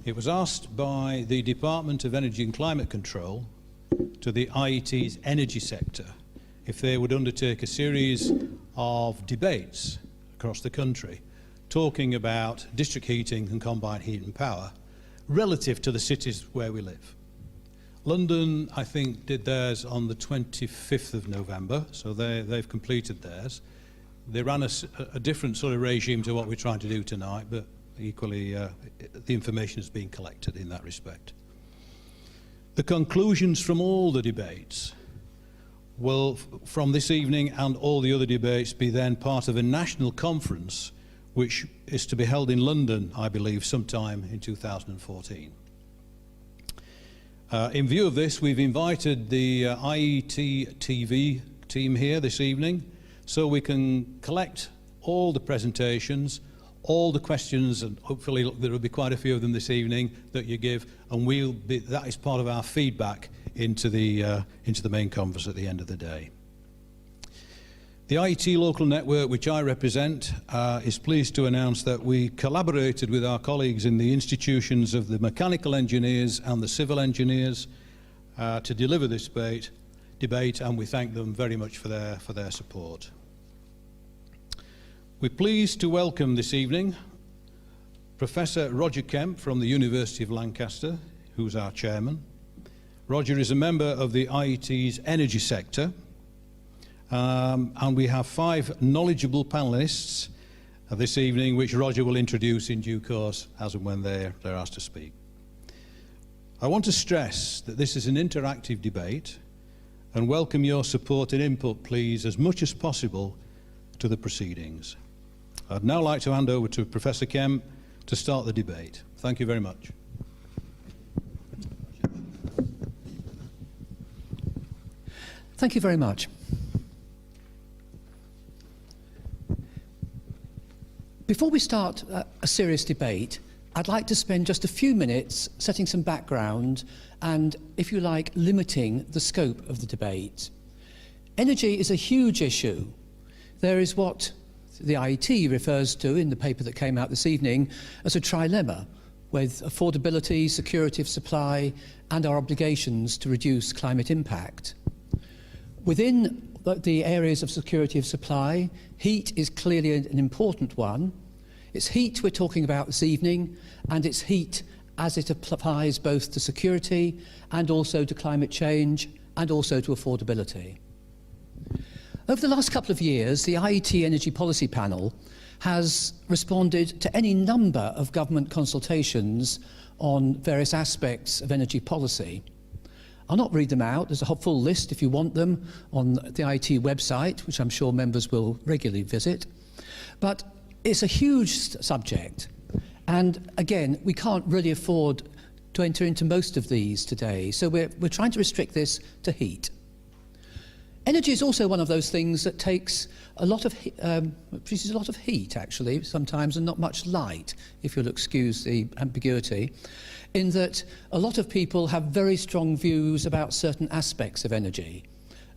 It was asked by the Department of Energy and Climate Control to the IET's Energy Sector if they would undertake a series of debates across the country talking about district heating and combined heat and power relative to the cities where we live. London, I think, did theirs on the 25th of November, so they've completed theirs. They ran a different sort of regime to what we're trying to do tonight, but equally the information is being collected in that respect. The conclusions from all the debates will, from this evening and all the other debates, be then part of a national conference which is to be held in London, I believe, sometime in 2014. In view of this, we've invited the IET TV team here this evening so we can collect all the presentations, all the questions, and hopefully there will be quite a few of them this evening that you give, and that is part of our feedback into the main conference at the end of the day. The IET local network, which I represent, is pleased to announce that we collaborated with our colleagues in the institutions of the mechanical engineers and the civil engineers to deliver this debate, and we thank them very much for their support. We're pleased to welcome this evening Professor Roger Kemp from the University of Lancaster, who's our chairman. Roger is a member of the IET's Energy Sector, and we have 5 knowledgeable panellists this evening, which Roger will introduce in due course as and when they're asked to speak. I want to stress that this is an interactive debate and welcome your support and input, please, as much as possible to the proceedings. I'd now like to hand over to Professor Kemp to start the debate. Thank you very much. Thank you very much. Before we start a serious debate, I'd like to spend just a few minutes setting some background and, if you like, limiting the scope of the debate. Energy is a huge issue. There is what the IET refers to in the paper that came out this evening as a trilemma, with affordability, security of supply, and our obligations to reduce climate impact. Within the areas of security of supply, heat is clearly an important one. It's heat we're talking about this evening, and it's heat as it applies both to security and also to climate change and also to affordability. Over the last couple of years, the IET Energy Policy Panel has responded to any number of government consultations on various aspects of energy policy. I'll not read them out. There's a full list, if you want them, on the IET website, which I'm sure members will regularly visit. But it's a huge subject. And again, we can't really afford to enter into most of these today. So we're trying to restrict this to heat. Energy is also one of those things that takes produces a lot of heat, actually, sometimes, and not much light, if you'll excuse the ambiguity, in that a lot of people have very strong views about certain aspects of energy.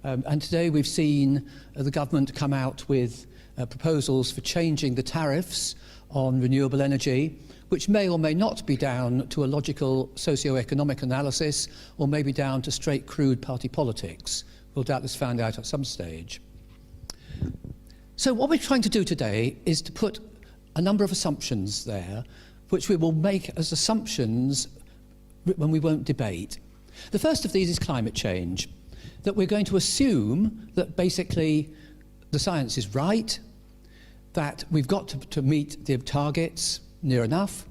And today we've seen the government come out with proposals for changing the tariffs on renewable energy, which may or may not be down to a logical socio-economic analysis, or maybe down to straight crude party politics. We'll doubtless find out at some stage. So what we're trying to do today is to put a number of assumptions there, which we will make as assumptions when we won't debate. The first of these is climate change, that we're going to assume that basically the science is right, that we've got to meet the targets near enough,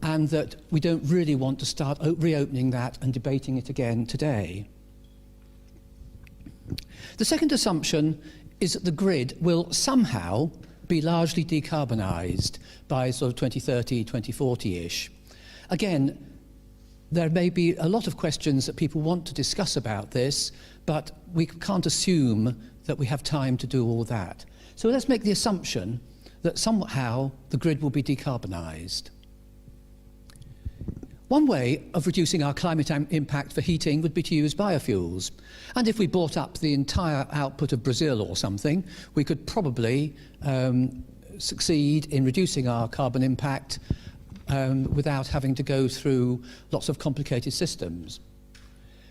and that we don't really want to start reopening that and debating it again today. The second assumption is that the grid will somehow be largely decarbonised by sort of 2030, 2040-ish. Again, there may be a lot of questions that people want to discuss about this, but we can't assume that we have time to do all that. So let's make the assumption that somehow the grid will be decarbonised. One way of reducing our climate impact for heating would be to use biofuels. And if we bought up the entire output of Brazil or something, we could probably succeed in reducing our carbon impact without having to go through lots of complicated systems.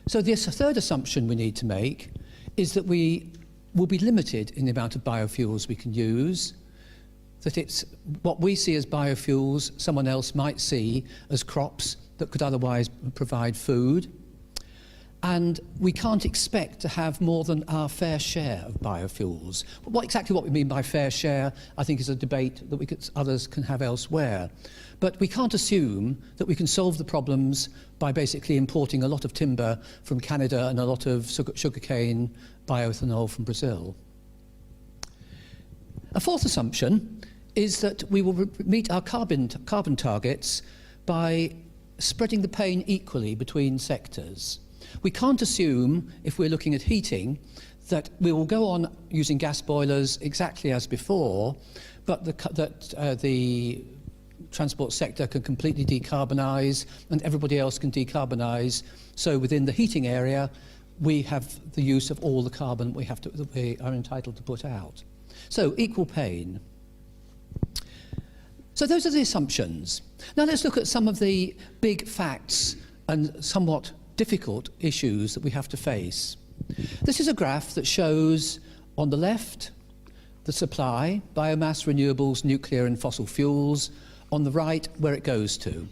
So the third assumption we need to make is that we will be limited in the amount of biofuels we can use, that it's what we see as biofuels someone else might see as crops that could otherwise provide food. And we can't expect to have more than our fair share of biofuels. Exactly what we mean by fair share, I think, is a debate that others can have elsewhere. But we can't assume that we can solve the problems by basically importing a lot of timber from Canada and a lot of sugarcane bioethanol from Brazil. A fourth assumption is that we will meet our carbon targets by spreading the pain equally between sectors. We can't assume, if we're looking at heating, that we will go on using gas boilers exactly as before, but that the transport sector can completely decarbonise and everybody else can decarbonise. So within the heating area, we have the use of all the carbon that we are entitled to put out. So equal pain. So those are the assumptions. Now let's look at some of the big facts and somewhat difficult issues that we have to face. This is a graph that shows on the left the supply, biomass, renewables, nuclear and fossil fuels, on the right where it goes to.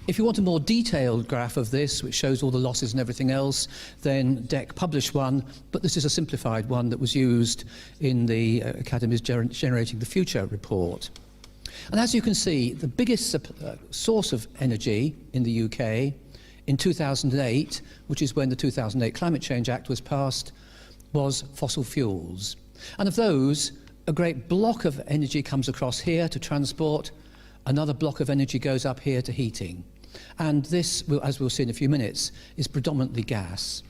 If you want a more detailed graph of this, which shows all the losses and everything else, then DEC published one, but this is a simplified one that was used in the Academy's Generating the Future report. And as you can see, the biggest source of energy in the UK in 2008, which is when the 2008 Climate Change Act was passed, was fossil fuels. And of those, a great block of energy comes across here to transport, another block of energy goes up here to heating. And this, as we'll see in a few minutes, is predominantly gas.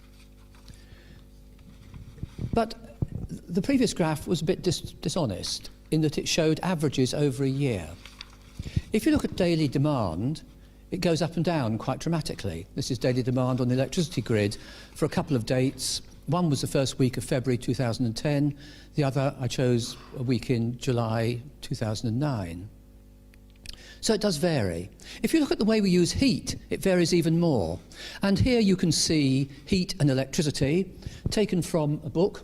But the previous graph was a bit dishonest in that it showed averages over a year. If you look at daily demand, it goes up and down quite dramatically. This is daily demand on the electricity grid for a couple of dates. One was the first week of February 2010. The other I chose a week in July 2009. So it does vary. If you look at the way we use heat, it varies even more. And here you can see heat and electricity taken from a book,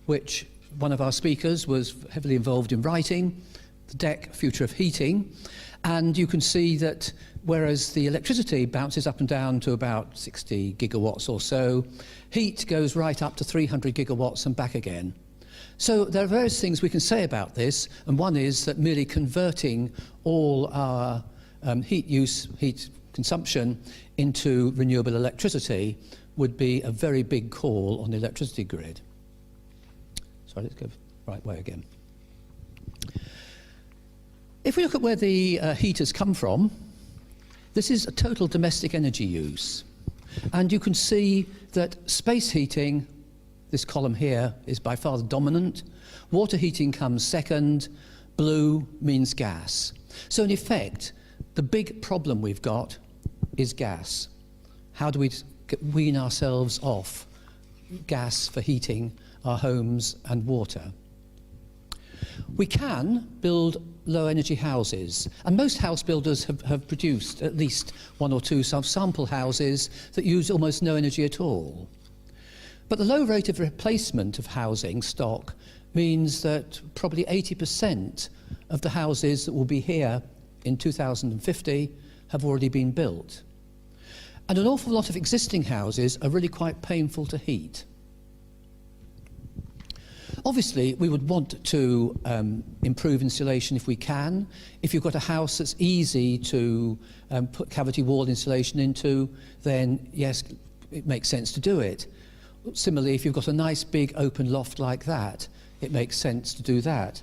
which one of our speakers was heavily involved in writing, the DEC Future of Heating. And you can see that whereas the electricity bounces up and down to about 60 gigawatts or so, heat goes right up to 300 gigawatts and back again. So there are various things we can say about this, and one is that merely converting all our heat consumption into renewable electricity would be a very big call on the electricity grid. Sorry, let's go the right way again. If we look at where the heat has come from, this is a total domestic energy use. And you can see that space heating, this column here, is by far the dominant. Water heating comes second. Blue means gas. So in effect, the big problem we've got is gas. How do we wean ourselves off gas for heating our homes and water? We can build low energy houses, and most house builders have produced at least one or two sample houses that use almost no energy at all. But the low rate of replacement of housing stock means that probably 80% of the houses that will be here in 2050 have already been built. And an awful lot of existing houses are really quite painful to heat. Obviously, we would want to improve insulation if we can. If you've got a house that's easy to put cavity wall insulation into, then yes, it makes sense to do it. Similarly, if you've got a nice big open loft like that, it makes sense to do that.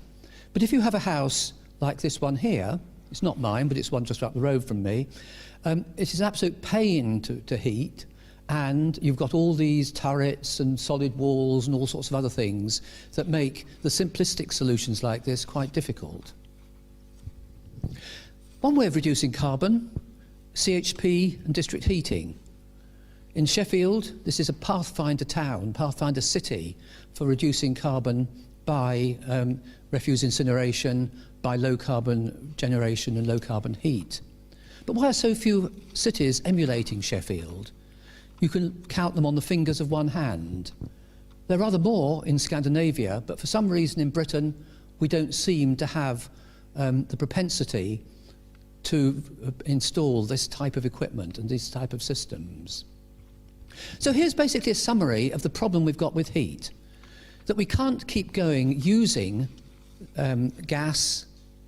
But if you have a house like this one here, it's not mine, but it's one just up the road from me, it is an absolute pain to heat. And you've got all these turrets and solid walls and all sorts of other things that make the simplistic solutions like this quite difficult. One way of reducing carbon, CHP and district heating. In Sheffield, this is a pathfinder town, pathfinder city for reducing carbon by refuse incineration, by low carbon generation and low carbon heat. But why are so few cities emulating Sheffield? You can count them on the fingers of one hand. There are rather more in Scandinavia, but for some reason in Britain we don't seem to have the propensity to install this type of equipment and these type of systems. So here's basically a summary of the problem we've got with heat. That we can't keep going using gas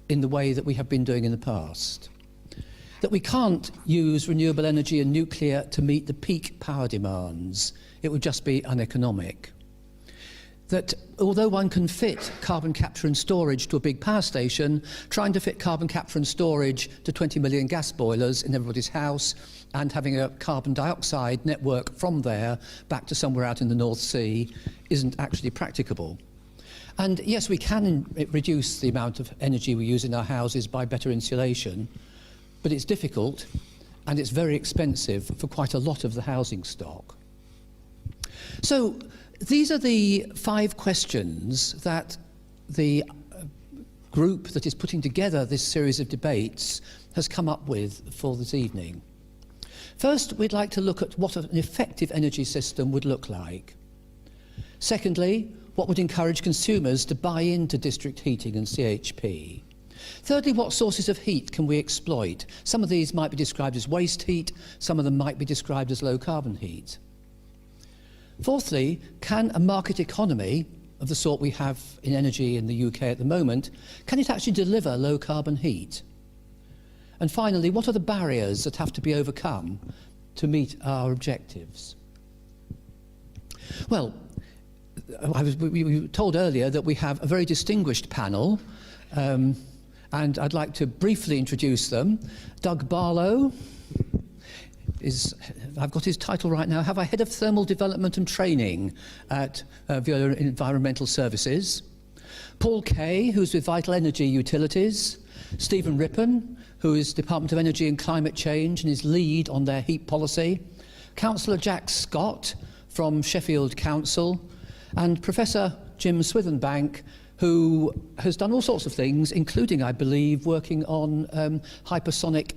in the way that we have been doing in the past. That we can't use renewable energy and nuclear to meet the peak power demands. It would just be uneconomic. That although one can fit carbon capture and storage to a big power station, trying to fit carbon capture and storage to 20 million gas boilers in everybody's house and having a carbon dioxide network from there back to somewhere out in the North Sea isn't actually practicable. And yes, we can reduce the amount of energy we use in our houses by better insulation, but it's difficult and it's very expensive for quite a lot of the housing stock. So these are the 5 questions that the group that is putting together this series of debates has come up with for this evening. First, we'd like to look at what an effective energy system would look like. Secondly, what would encourage consumers to buy into district heating and CHP. Thirdly, what sources of heat can we exploit? Some of these might be described as waste heat, some of them might be described as low carbon heat. Fourthly, can a market economy of the sort we have in energy in the UK at the moment, can it actually deliver low carbon heat? And finally, what are the barriers that have to be overcome to meet our objectives? Well, we were told earlier that we have a very distinguished panel, and I'd like to briefly introduce them. Doug Barlow is, I've got his title right now, have I Head of Thermal Development and Training at Veolia Environmental Services. Paul Kay, who's with Vital Energy Utilities. Stephen Rippon, who is Department of Energy and Climate Change and is lead on their heat policy. Councillor Jack Scott from Sheffield Council. And Professor Jim Swithenbank, who has done all sorts of things, including, I believe, working on hypersonic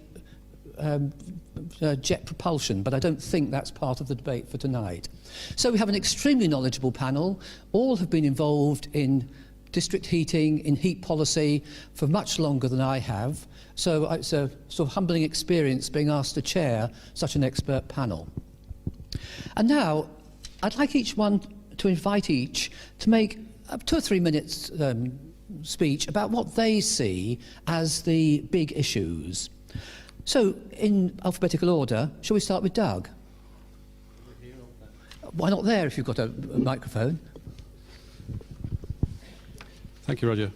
jet propulsion, but I don't think that's part of the debate for tonight. So we have an extremely knowledgeable panel. All have been involved in district heating, in heat policy, for much longer than I have. So it's a sort of humbling experience being asked to chair such an expert panel. And now, I'd like to invite each to make a 2 or 3 minutes speech about what they see as the big issues. So, in alphabetical order, shall we start with Doug? Why not there if you've got a microphone? Thank you, Roger.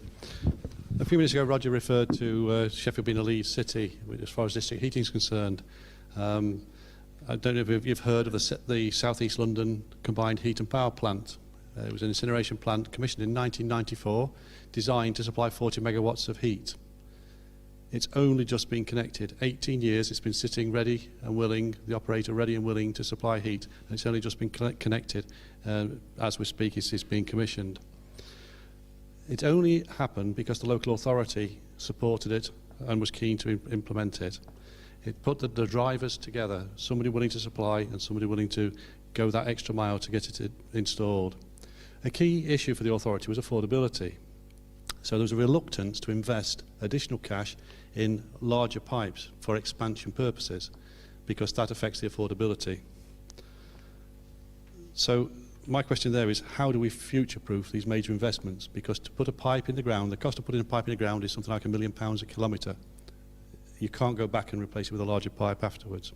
A few minutes ago, Roger referred to Sheffield being a lead city as far as district heating is concerned. I don't know if you've heard of the South East London combined heat and power plant. It was an incineration plant commissioned in 1994, designed to supply 40 megawatts of heat. It's only just been connected. 18 years it's been sitting ready and willing, the operator ready and willing to supply heat, and it's only just been connected. As we speak, it's being commissioned. It only happened because the local authority supported it and was keen to implement it. It put the drivers together, somebody willing to supply and somebody willing to go that extra mile to get it installed. A key issue for the authority was affordability. So there was a reluctance to invest additional cash in larger pipes for expansion purposes because that affects the affordability. So my question there is, how do we future-proof these major investments? Because to put a pipe in the ground, the cost of putting a pipe in the ground is something like £1 million a kilometre. You can't go back and replace it with a larger pipe afterwards.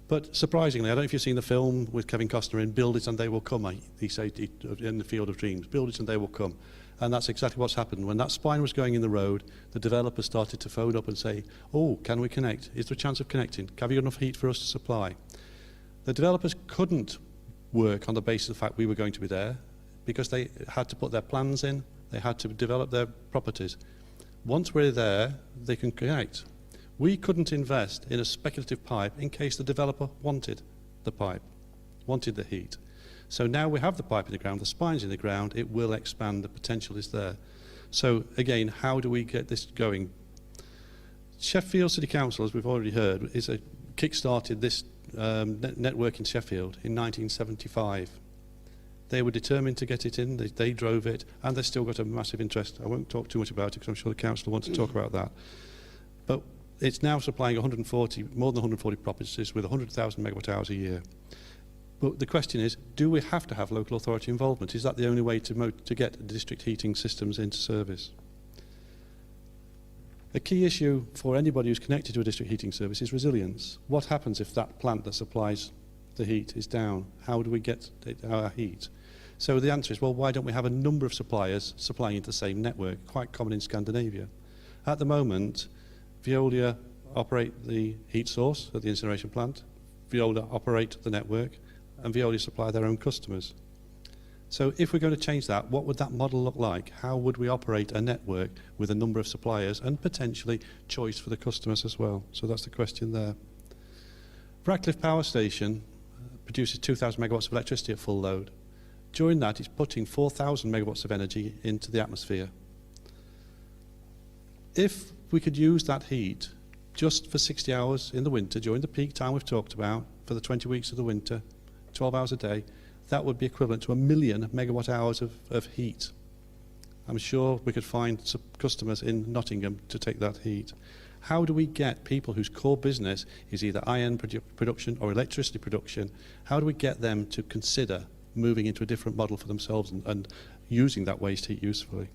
But surprisingly, I don't know if you've seen the film with Kevin Costner in Build It and They Will Come. He said in the Field of Dreams, build it and they will come. And that's exactly what's happened. When that spine was going in the road, the developers started to phone up and say, oh, can we connect? Is there a chance of connecting? Have you got enough heat for us to supply? The developers couldn't work on the basis of the fact we were going to be there because they had to put their plans in, they had to develop their properties. Once we're there, they can connect. We couldn't invest in a speculative pipe in case the developer wanted the pipe, wanted the heat. So now we have the pipe in the ground, the spine's in the ground, it will expand, the potential is there. So again, how do we get this going? Sheffield City Council, as we've already heard, kick-started this network in Sheffield in 1975. They were determined to get it in, they drove it, and they've still got a massive interest. I won't talk too much about it because I'm sure the council wants to talk about that. But it's now supplying more than 140 properties with 100,000 megawatt hours a year. But the question is, do we have to have local authority involvement? Is that the only way to get district heating systems into service? A key issue for anybody who's connected to a district heating service is resilience. What happens if that plant that supplies the heat is down? How do we get our heat? So the answer is, well, why don't we have a number of suppliers supplying into the same network? Quite common in Scandinavia. At the moment, Veolia operate the heat source at the incineration plant, Veolia operate the network, and Veolia supply their own customers. So if we're going to change that, what would that model look like? How would we operate a network with a number of suppliers and potentially choice for the customers as well? So that's the question there. Ratcliffe Power Station produces 2,000 megawatts of electricity at full load. During that, it's putting 4,000 megawatts of energy into the atmosphere. If we could use that heat just for 60 hours in the winter, during the peak time we've talked about, for the 20 weeks of the winter, 12 hours a day, that would be equivalent to 1 million megawatt hours of heat. I'm sure we could find some customers in Nottingham to take that heat. How do we get people whose core business is either iron production or electricity production, how do we get them to consider moving into a different model for themselves and using that waste heat usefully?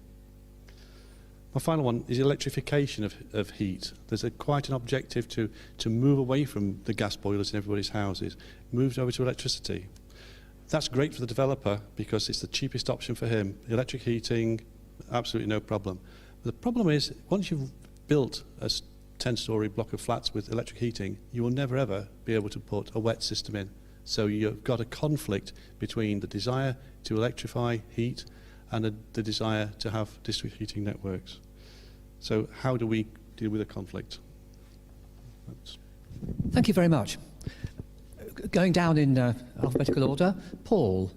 My final one is electrification of heat. There's quite an objective to move away from the gas boilers in everybody's houses, move over to electricity. That's great for the developer because it's the cheapest option for him. Electric heating, absolutely no problem. But the problem is, once you've built a 10-storey block of flats with electric heating, you will never ever be able to put a wet system in. So you've got a conflict between the desire to electrify heat and the desire to have district heating networks. So how do we deal with a conflict? Thank you very much. Going down in alphabetical order, Paul.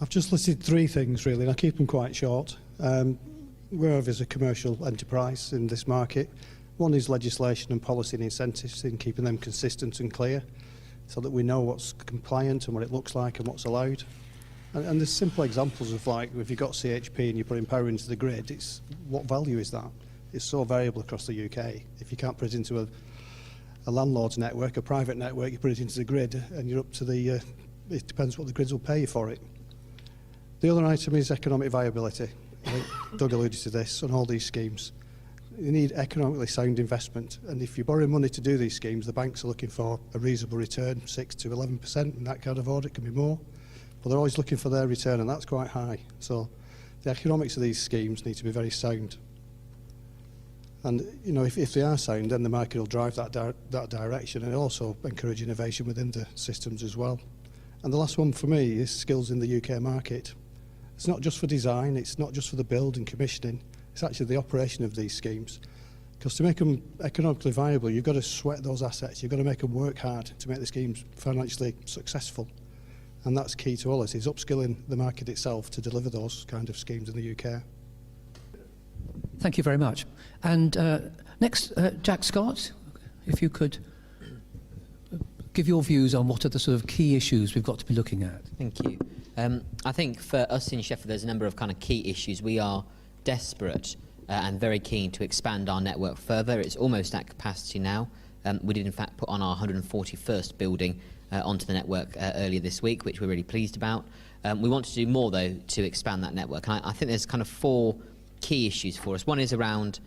I've just listed 3 things really, and I'll keep them quite short. Wherever there's a commercial enterprise in this market, one is legislation and policy and incentives in keeping them consistent and clear so that we know what's compliant and what it looks like and what's allowed. And there's simple examples of, like, if you've got CHP and you're putting power into the grid, it's what value is that? It's so variable across the UK. If you can't put it into a landlord's network, a private network, you put it into the grid and you're up to the, it depends what the grids will pay you for it. The other item is economic viability. I think Doug alluded to this on all these schemes. You need economically sound investment, and if you borrow money to do these schemes, the banks are looking for a reasonable return, 6 to 11%, and that kind of order. It can be more, but they're always looking for their return, and that's quite high. So the economics of these schemes need to be very sound. And you know, if they are sound, then the market will drive that direction, and also encourage innovation within the systems as well. And the last one for me is skills in the UK market. It's not just for design, it's not just for the build and commissioning, it's actually the operation of these schemes. Because to make them economically viable, you've got to sweat those assets, you've got to make them work hard to make the schemes financially successful. And that's key to all this, is upskilling the market itself to deliver those kind of schemes in the UK. Thank you very much. And next, Jack Scott, if you could give your views on what are the sort of key issues we've got to be looking at. Thank you. I think for us in Sheffield, there's a number of kind of key issues. We are desperate and very keen to expand our network further. It's almost at capacity now. We did in fact put on our 141st building onto the network earlier this week, which we're really pleased about. We want to do more though to expand that network. And I think there's kind of 4 key issues for us. One is around,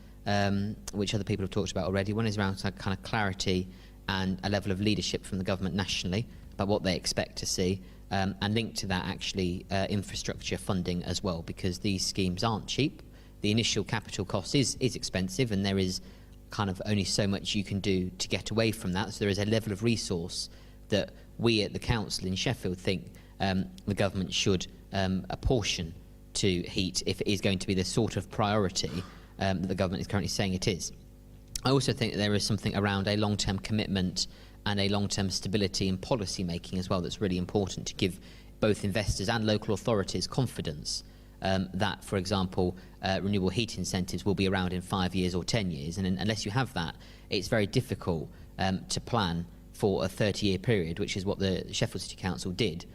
which other people have talked about already, one is around kind of clarity and a level of leadership from the government nationally about what they expect to see, and linked to that actually infrastructure funding as well, because these schemes aren't cheap. The initial capital cost is expensive, and there is kind of only so much you can do to get away from that. So there is a level of resource that we at the council in Sheffield think the government should apportion to heat if it is going to be the sort of priority that the government is currently saying it is. I also think that there is something around a long-term commitment and a long-term stability in policy making as well that's really important to give both investors and local authorities confidence that, for example, renewable heat incentives will be around in 5 years or 10 years. And unless you have that, it's very difficult to plan for a 30-year period, which is what the Sheffield City Council did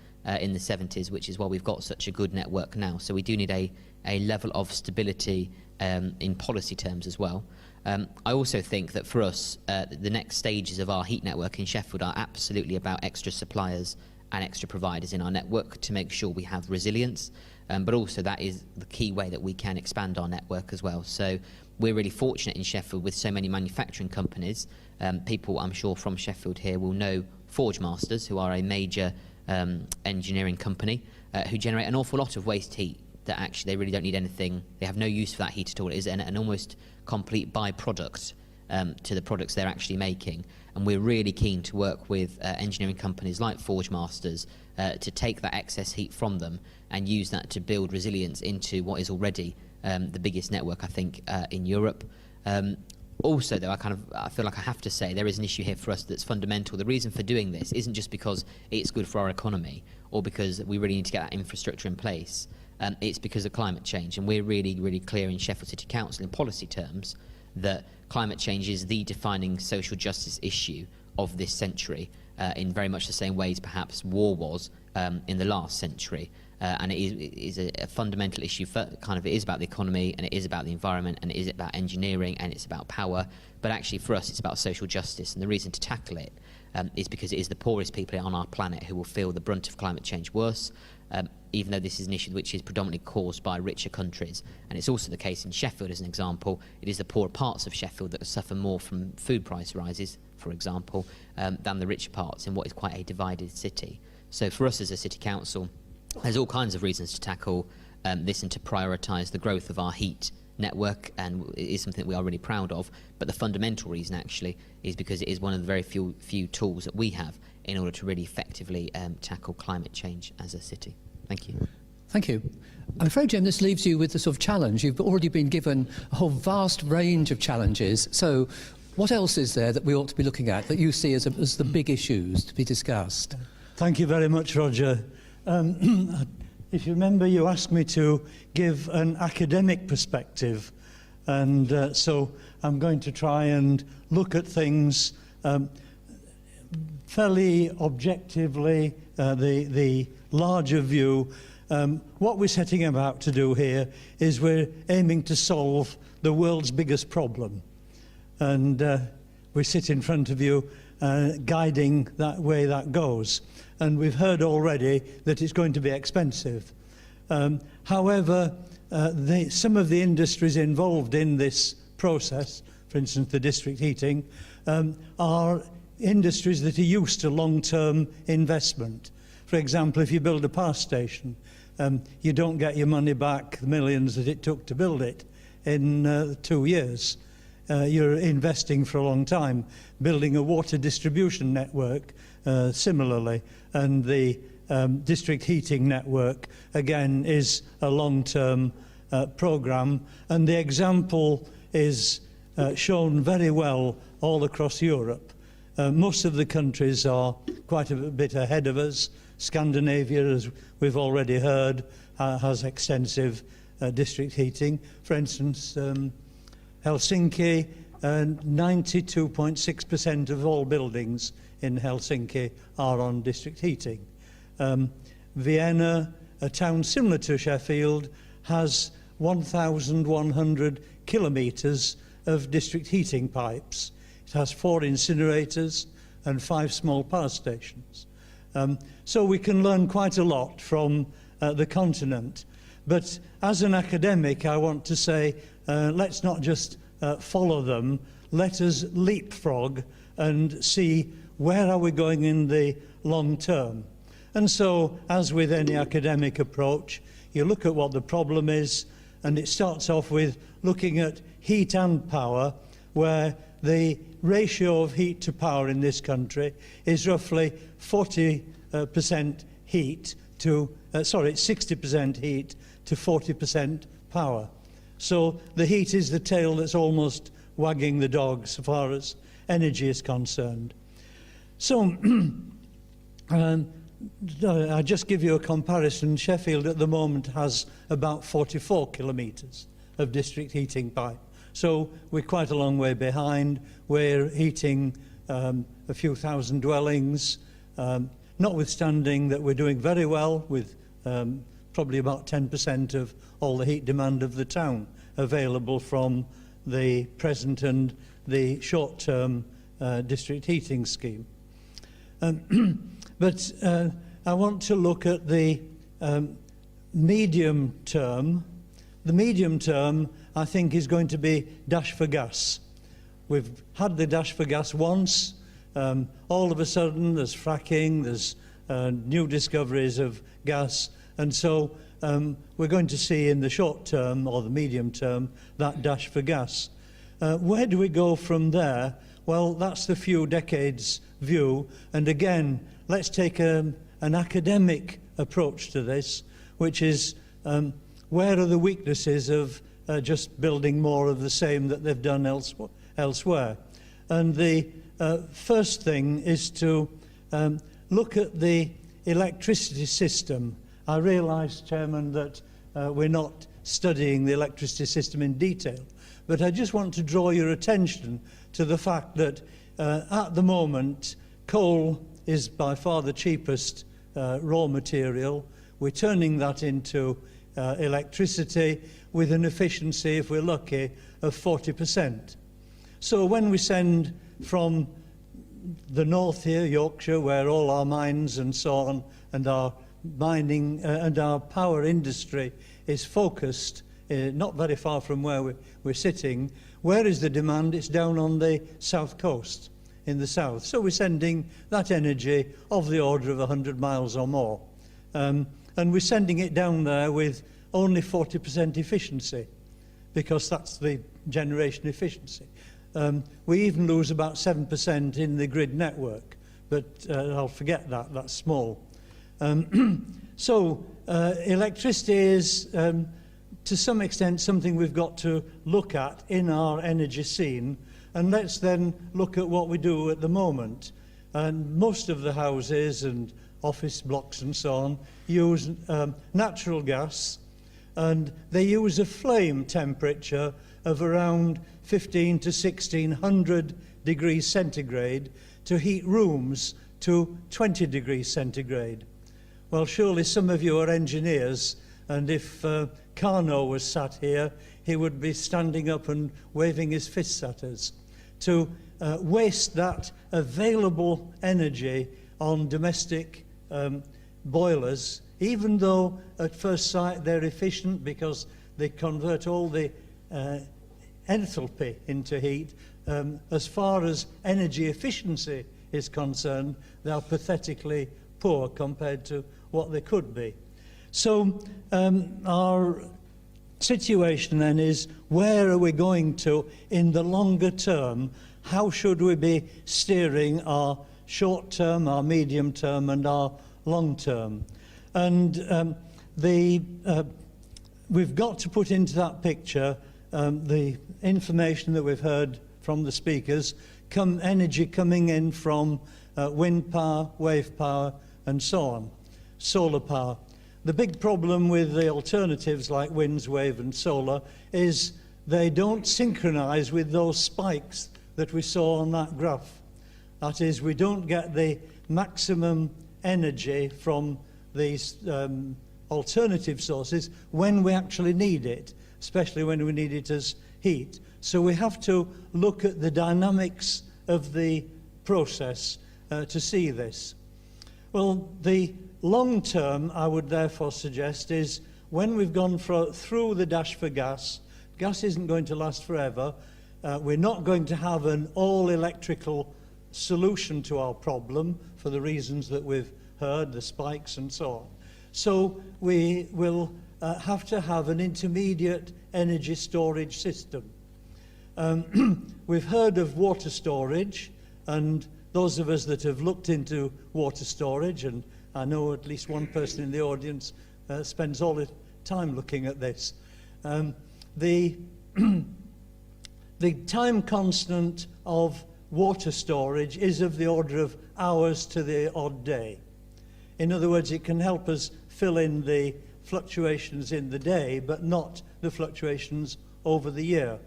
in the 70s, which is why we've got such a good network now. So we do need a level of stability in policy terms as well. I also think that for us, the next stages of our heat network in Sheffield are absolutely about extra suppliers and extra providers in our network to make sure we have resilience, but also that is the key way that we can expand our network as well. So we're really fortunate in Sheffield with so many manufacturing companies. People, I'm sure, from Sheffield here will know Forge Masters, who are a major engineering company who generate an awful lot of waste heat that actually they really don't need anything. They have no use for that heat at all. It is an almost complete byproduct to the products they're actually making. And we're really keen to work with engineering companies like Forge Masters to take that excess heat from them and use that to build resilience into what is already the biggest network, I think, in Europe. Also, though, I feel like I have to say there is an issue here for us that's fundamental. The reason for doing this isn't just because it's good for our economy or because we really need to get that infrastructure in place. It's because of climate change, and we're really, really clear in Sheffield City Council in policy terms that climate change is the defining social justice issue of this century, in very much the same ways perhaps war was in the last century. And it is a fundamental issue for it is about the economy, and it is about the environment, and it is about engineering, and it's about power. But actually for us it's about social justice, and the reason to tackle it is because it is the poorest people on our planet who will feel the brunt of climate change worse, even though this is an issue which is predominantly caused by richer countries. And it's also the case in Sheffield, as an example. It is the poorer parts of Sheffield that suffer more from food price rises, for example, than the richer parts in what is quite a divided city. So for us as a city council, there's all kinds of reasons to tackle this and to prioritise the growth of our heat network, and it is something we are really proud of. But the fundamental reason actually is because it is one of the very few tools that we have in order to really effectively tackle climate change as a city. Thank you. Thank you. I'm afraid, Jim, this leaves you with the sort of challenge. You've already been given a whole vast range of challenges. So what else is there that we ought to be looking at that you see as the big issues to be discussed? Thank you very much, Roger. If you remember, you asked me to give an academic perspective, and so I'm going to try and look at things fairly objectively, the larger view. What we're setting about to do here is we're aiming to solve the world's biggest problem, and we sit in front of you guiding that way that goes. And we've heard already that it's going to be expensive. However, some of the industries involved in this process, for instance the district heating, are industries that are used to long-term investment. For example, if you build a power station, you don't get your money back, the millions that it took to build it, in 2 years. You're investing for a long time. Building a water distribution network, similarly, and the district heating network, again, is a long-term programme. And the example is shown very well all across Europe. Most of the countries are quite a bit ahead of us. Scandinavia, as we've already heard, has extensive district heating. For instance, Helsinki, 92.6% of all buildings in Helsinki are on district heating. Vienna, a town similar to Sheffield, has 1,100 kilometres of district heating pipes. It has 4 incinerators and 5 small power stations. So we can learn quite a lot from the continent. But as an academic, I want to say, let's not just follow them. Let us leapfrog and see where are we going in the long term. And so, as with any academic approach, you look at what the problem is, and it starts off with looking at heat and power, where the ratio of heat to power in this country is roughly 40% heat to, 60% heat to 40% power. So the heat is the tail that's almost wagging the dog so far as energy is concerned. So I just give you a comparison. Sheffield at the moment has about 44 kilometres of district heating pipe. So we're quite a long way behind. We're heating a few thousand dwellings, notwithstanding that we're doing very well with probably about 10% of all the heat demand of the town available from the present and the short-term district heating scheme. But I want to look at the medium term. The medium term, I think, is going to be dash for gas. We've had the dash for gas once. All of a sudden, there's fracking, there's new discoveries of gas, and so we're going to see in the short term or the medium term that dash for gas. Where do we go from there? Well, that's the few decades view, and again, let's take an academic approach to this, which is where are the weaknesses of just building more of the same that they've done elsewhere. And the first thing is to look at the electricity system. I realise, Chairman, that we're not studying the electricity system in detail, but I just want to draw your attention to the fact that at the moment, coal is by far the cheapest raw material. We're turning that into electricity with an efficiency, if we're lucky, of 40%. So when we send from the north here, Yorkshire, where all our mines and so on, and our mining and our power industry is focused, not very far from where we're sitting, where is the demand? It's down on the south coast, in the south. So we're sending that energy of the order of 100 miles or more. And we're sending it down there with only 40% efficiency, because that's the generation efficiency. We even lose about 7% in the grid network, but I'll forget that, that's small. So electricity is, to some extent, something we've got to look at in our energy scene, and let's then look at what we do at the moment. And most of the houses and office blocks and so on use natural gas, and they use a flame temperature of around 15 to 1600 degrees centigrade to heat rooms to 20 degrees centigrade. Well, surely some of you are engineers, and if Carnot was sat here, he would be standing up and waving his fists at us. To waste that available energy on domestic boilers, even though at first sight they're efficient because they convert all the enthalpy into heat, as far as energy efficiency is concerned, they are pathetically poor compared to what they could be. So our situation then is, where are we going to in the longer term? How should we be steering our short term, our medium term, and our long term? And we've got to put into that picture the information that we've heard from the speakers, energy coming in from wind power, wave power, and so on, solar power. The big problem with the alternatives like winds, wave, and solar is they don't synchronize with those spikes that we saw on that graph. That is, we don't get the maximum energy from these alternative sources when we actually need it, especially when we need it as heat. So we have to look at the dynamics of the process to see this. Well, the long term, I would therefore suggest, is when we've gone through the dash for gas, gas isn't going to last forever. We're not going to have an all-electrical solution to our problem for the reasons that we've heard, the spikes and so on. So we will have to have an intermediate energy storage system. We've heard of water storage, and those of us that have looked into water storage, and I know at least one person in the audience spends all the time looking at this. The time constant of water storage is of the order of hours to the odd day. In other words, it can help us fill in the fluctuations in the day, but not the fluctuations over the year.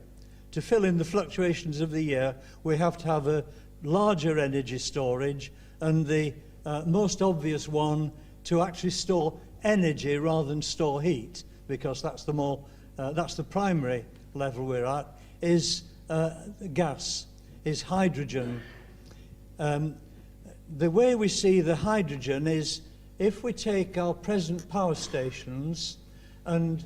To fill in the fluctuations of the year, we have to have a larger energy storage, and the most obvious one to actually store energy rather than store heat, because that's the primary level we're at, is gas, is hydrogen. The way we see the hydrogen is if we take our present power stations and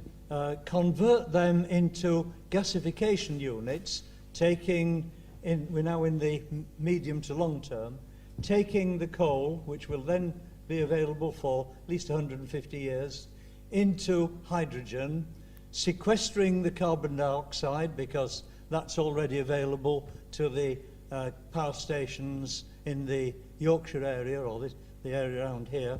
convert them into gasification units, we're now in the medium to long term, taking the coal, which will then be available for at least 150 years, into hydrogen, sequestering the carbon dioxide, because that's already available to the power stations in the Yorkshire area, or the area around here.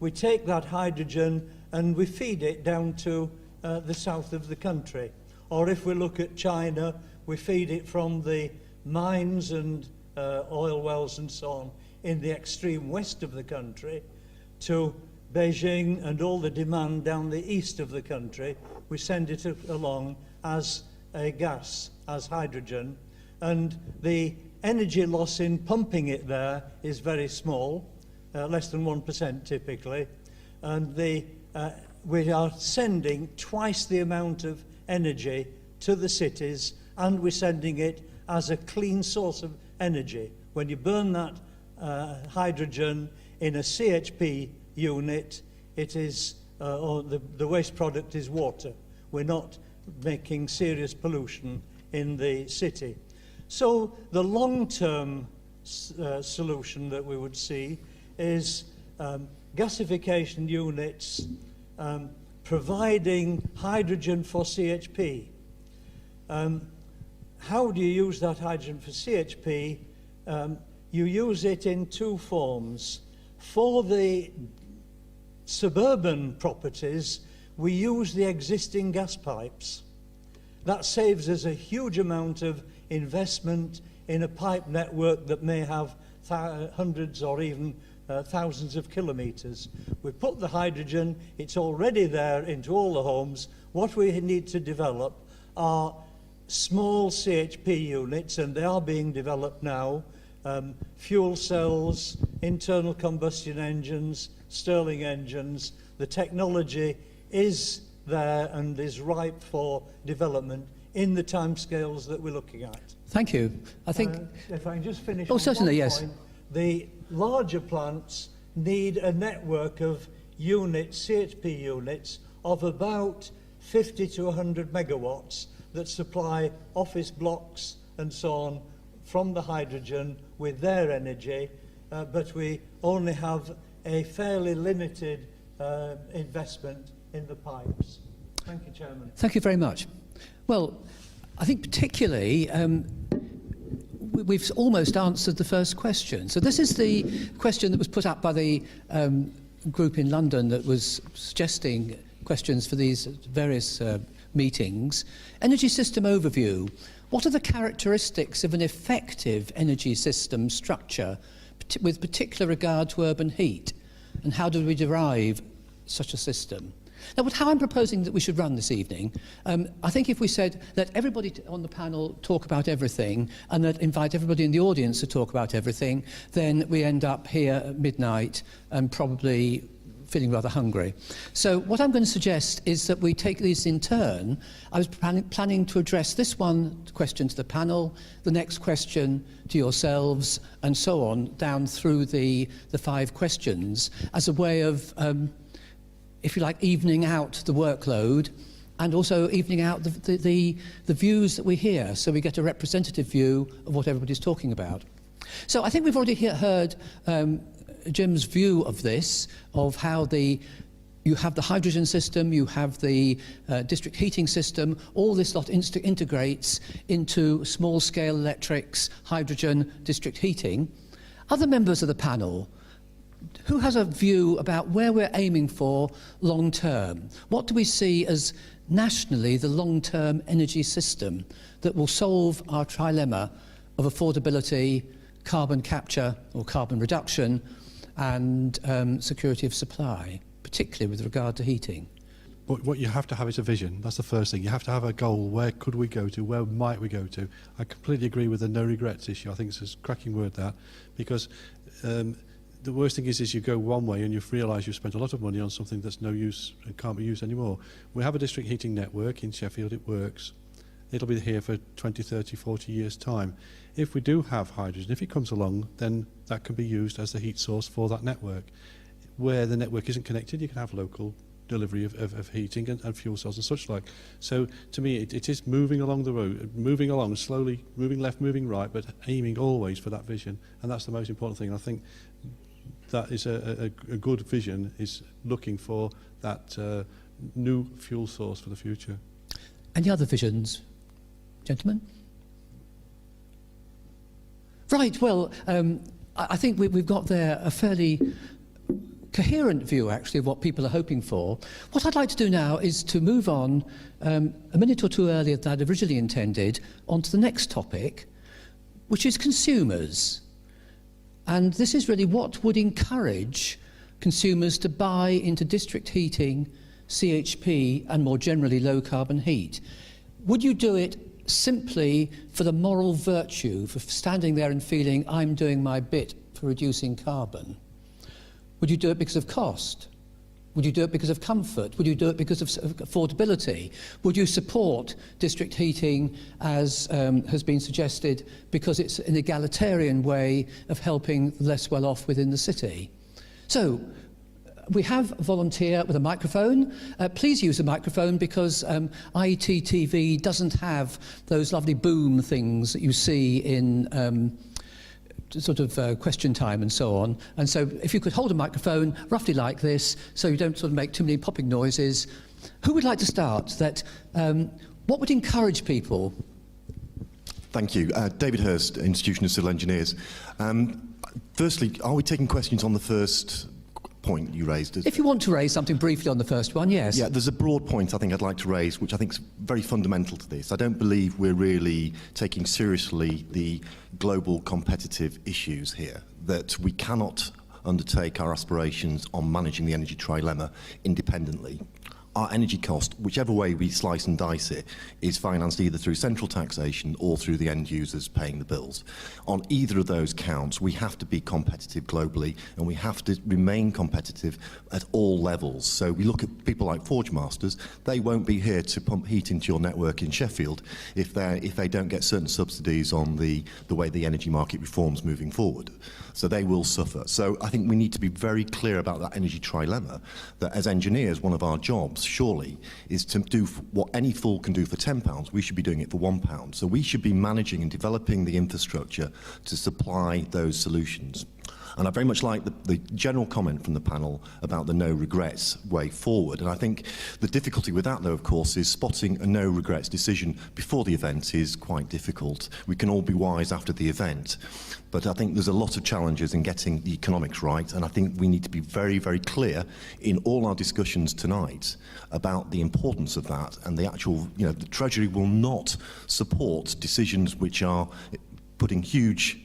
We take that hydrogen and we feed it down to the south of the country. Or if we look at China, we feed it from the mines and oil wells and so on in the extreme west of the country to Beijing and all the demand down the east of the country. We send it along as a gas, as hydrogen, and the energy loss in pumping it there is very small, less than 1% typically, and we are sending twice the amount of energy to the cities, and we're sending it as a clean source of energy. When you burn that hydrogen in a CHP unit, it is, or the waste product is water. We're not making serious pollution in the city. So the long-term solution that we would see is gasification units providing hydrogen for CHP. How do you use that hydrogen for CHP? You use it in two forms. For the suburban properties, we use the existing gas pipes. That saves us a huge amount of investment in a pipe network that may have hundreds or even thousands of kilometres. We put the hydrogen, it's already there into all the homes. What we need to develop are small CHP units, and they are being developed now. Fuel cells, internal combustion engines, Stirling engines. The technology is there and is ripe for development in the timescales that we're looking at. Thank you. I think... if I can just finish... Oh, certainly, yes. Point, the larger plants need a network of units, CHP units, of about 50 to 100 megawatts that supply office blocks and so on from the hydrogen with their energy, but we only have a fairly limited investment in the pipes. Thank you, Chairman. Thank you very much. Well, I think particularly we've almost answered the first question. So this is the question that was put up by the group in London that was suggesting questions for these various meetings. Energy system overview. What are the characteristics of an effective energy system structure with particular regard to urban heat? And how do we derive such a system? Now, how I'm proposing that we should run this evening, I think if we said let everybody on the panel talk about everything and that invite everybody in the audience to talk about everything, then we end up here at midnight and probably feeling rather hungry. So what I'm going to suggest is that we take these in turn. I was planning to address this one question to the panel, the next question to yourselves, and so on, down through the 5 questions, as a way of, if you like, evening out the workload and also evening out the views that we hear, so we get a representative view of what everybody's talking about. So I think we've already heard Jim's view of this, of how you have the hydrogen system, you have the district heating system, all this lot integrates into small-scale electrics, hydrogen, district heating. Other members of the panel, who has a view about where we're aiming for long-term? What do we see as nationally the long-term energy system that will solve our trilemma of affordability, carbon capture or carbon reduction, and security of supply, particularly with regard to heating? What you have to have is a vision. That's the first thing. You have to have a goal. Where could we go to? Where might we go to? I completely agree with the no regrets issue. I think it's a cracking word, that, because the worst thing is you go one way and you realise you've spent a lot of money on something that's no use and can't be used anymore. We have a district heating network in Sheffield. It works. It'll be here for 20, 30, 40 years' time. If we do have hydrogen, if it comes along, then that can be used as the heat source for that network. Where the network isn't connected, you can have local delivery of heating and fuel cells and such like. So to me, it is moving along the road, moving along slowly, moving left, moving right, but aiming always for that vision. And that's the most important thing. And I think that is a good vision, is looking for that new fuel source for the future. Any other visions, gentlemen? Right, well, I think we've got there a fairly coherent view, actually, of what people are hoping for. What I'd like to do now is to move on a minute or two earlier than I'd originally intended onto the next topic, which is consumers. And this is really what would encourage consumers to buy into district heating, CHP, and more generally low-carbon heat. Would you do it simply for the moral virtue, for standing there and feeling, I'm doing my bit for reducing carbon? Would you do it because of cost? Would you do it because of comfort? Would you do it because of affordability? Would you support district heating, as has been suggested, because it's an egalitarian way of helping the less well-off within the city? So, we have a volunteer with a microphone. Please use the microphone, because IET TV doesn't have those lovely boom things that you see in sort of question time and so on. And so if you could hold a microphone roughly like this, so you don't sort of make too many popping noises. Who would like to start? What would encourage people? Thank you. David Hurst, Institution of Civil Engineers. Firstly, are we taking questions on the first point you raised? If you want to raise something briefly on the first one, yes. Yeah, there's a broad point I think I'd like to raise, which I think is very fundamental to this. I don't believe we're really taking seriously the global competitive issues here, that we cannot undertake our aspirations on managing the energy trilemma independently. Our energy cost, whichever way we slice and dice it, is financed either through central taxation or through the end users paying the bills. On either of those counts, we have to be competitive globally, and we have to remain competitive at all levels. So we look at people like Forgemasters. They won't be here to pump heat into your network in Sheffield if they don't get certain subsidies on the way the energy market reforms moving forward. So they will suffer. So I think we need to be very clear about that energy trilemma, that as engineers, one of our jobs surely is to do what any fool can do for £10, we should be doing it for £1. So we should be managing and developing the infrastructure to supply those solutions. And I very much like the general comment from the panel about the no regrets way forward. And I think the difficulty with that, though, of course, is spotting a no regrets decision before the event is quite difficult. We can all be wise after the event. But I think there's a lot of challenges in getting the economics right, and I think we need to be very, very clear in all our discussions tonight about the importance of that, and the actual, the Treasury will not support decisions which are putting huge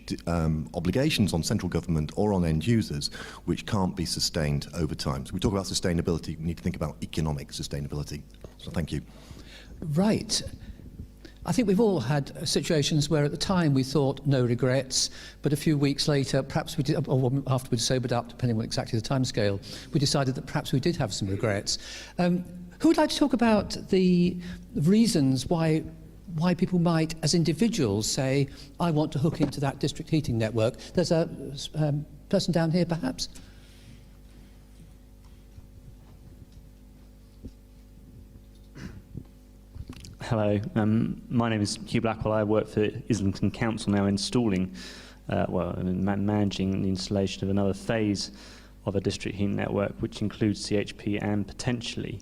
obligations on central government or on end users, which can't be sustained over time. So we talk about sustainability, we need to think about economic sustainability. So thank you. Right. I think we've all had situations where at the time we thought no regrets, but a few weeks later, perhaps we did, or after we'd sobered up, depending on exactly the timescale, we decided that perhaps we did have some regrets. Who would like to talk about the reasons why people might, as individuals, say, I want to hook into that district heating network? There's a person down here, perhaps? Hello, my name is Hugh Blackwell. I work for Islington Council now, installing, managing the installation of another phase of a district heating network, which includes CHP and potentially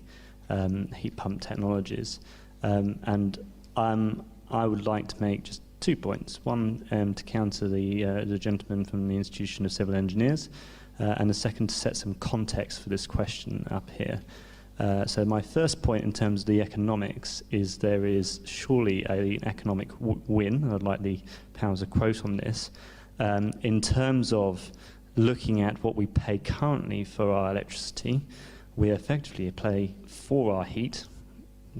heat pump technologies. And I would like to make just 2 points. One, to counter the gentleman from the Institution of Civil Engineers, and the second, to set some context for this question up here. So my first point in terms of the economics is there is surely an economic win. I'd like the powers of quote on this. In terms of looking at what we pay currently for our electricity, we effectively pay for our heat,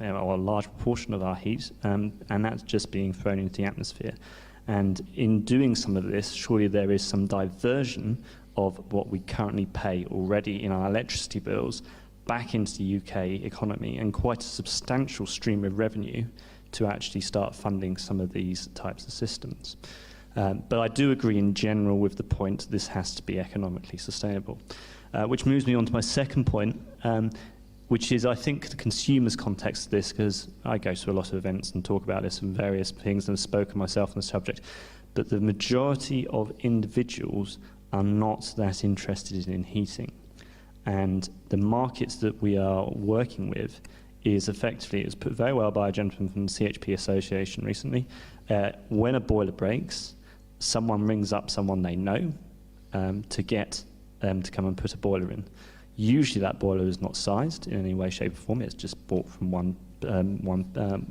or a large proportion of our heat, and that's just being thrown into the atmosphere. And in doing some of this, surely there is some diversion of what we currently pay already in our electricity bills back into the UK economy, and quite a substantial stream of revenue to actually start funding some of these types of systems. But I do agree in general with the point that this has to be economically sustainable. Which moves me on to my second point, which is, I think, the consumer's context of this, because I go to a lot of events and talk about this and various things and have spoken myself on the subject, but the majority of individuals are not that interested in heating. And the markets that we are working with is effectively, it was put very well by a gentleman from the CHP Association recently, when a boiler breaks, someone rings up someone they know to get them to come and put a boiler in. Usually that boiler is not sized in any way, shape or form. It's just bought from one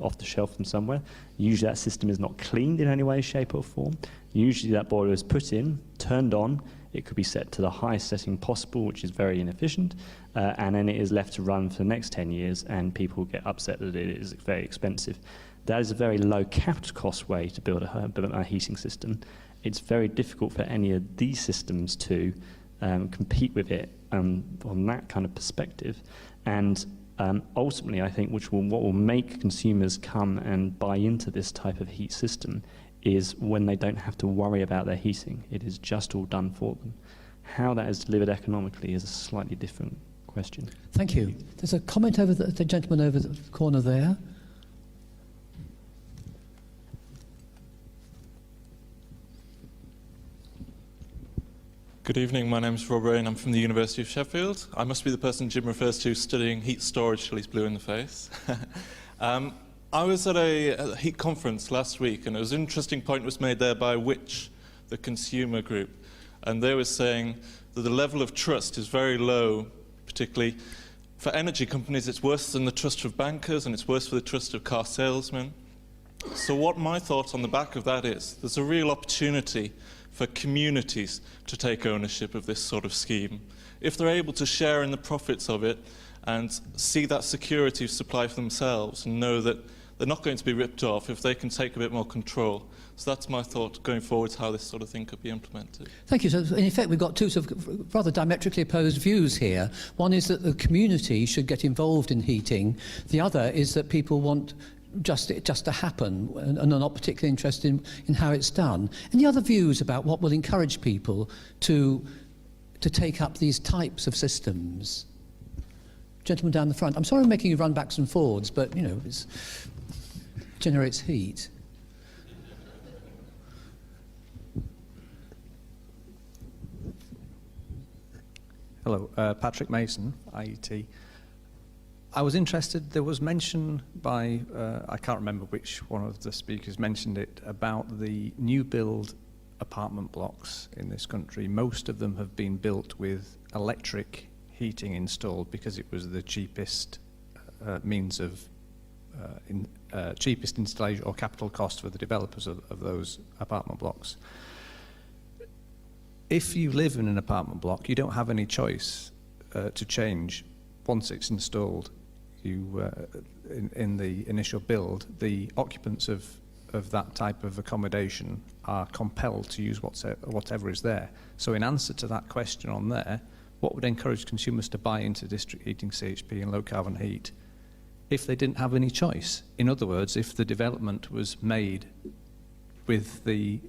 off the shelf from somewhere. Usually that system is not cleaned in any way, shape or form. Usually that boiler is put in, turned on. It could be set to the highest setting possible, which is very inefficient, and then it is left to run for the next 10 years, and people get upset that it is very expensive. That is a very low capital cost way to build a heating system. It's very difficult for any of these systems to compete with it on that kind of perspective. And ultimately, I think what will make consumers come and buy into this type of heat system is when they don't have to worry about their heating. It is just all done for them. How that is delivered economically is a slightly different question. Thank you. There's a comment over the gentleman over the corner there. Good evening, my name is Rob Ray and I'm from the University of Sheffield. I must be the person Jim refers to studying heat storage till he's blue in the face. I was at a heat conference last week, and it was an interesting point was made there by Which, the consumer group. And they were saying that the level of trust is very low, particularly for energy companies. It's worse than the trust of bankers, and it's worse for the trust of car salesmen. So what my thought on the back of that is, there's a real opportunity for communities to take ownership of this sort of scheme. If they're able to share in the profits of it and see that security of supply for themselves and know that they're not going to be ripped off, if they can take a bit more control. So that's my thought going forward, how this sort of thing could be implemented. Thank you. So in effect, we've got two sort of rather diametrically opposed views here. One is that the community should get involved in heating. The other is that people want it just to happen and are not particularly interested in how it's done. Any other views about what will encourage people to take up these types of systems? Gentleman down the front. I'm sorry I'm making you run backs and forwards, but, you know, it generates heat. Hello, Patrick Mason, IET. I was interested, there was mention by, I can't remember which one of the speakers mentioned it, about the new build apartment blocks in this country. Most of them have been built with electric heating installed because it was the cheapest means of cheapest installation or capital cost for the developers of those apartment blocks. If you live in an apartment block, you don't have any choice to change once it's installed. In the initial build, the occupants of that type of accommodation are compelled to use whatever is there. So in answer to that question on there, what would encourage consumers to buy into district heating, CHP and low carbon heat if they didn't have any choice? In other words, if the development was made with the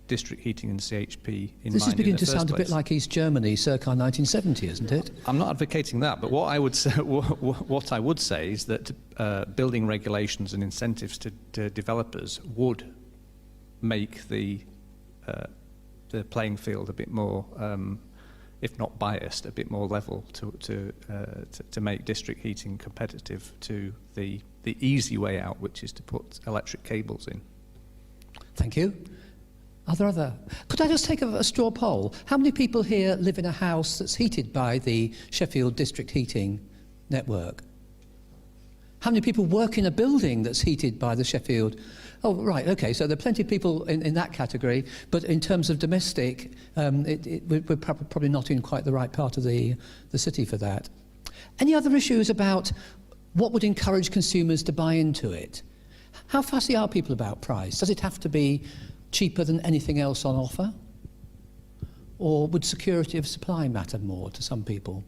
district heating and CHP in mind. This is beginning to sound place. a bit like East Germany circa 1970, isn't it? I'm not advocating that, but what I would say, what I would say is that building regulations and incentives to developers would make the playing field a bit more, if not biased, a bit more level to make district heating competitive to the easy way out, which is to put electric cables in. Thank you. Could I just take a straw poll? How many people here live in a house that's heated by the Sheffield District Heating Network? How many people work in a building that's heated by the Sheffield Oh, right, okay, so there are plenty of people in that category, but in terms of domestic, we're probably not in quite the right part of the city for that. Any other issues about what would encourage consumers to buy into it? How fussy are people about price? Does it have to be cheaper than anything else on offer? Or would security of supply matter more to some people?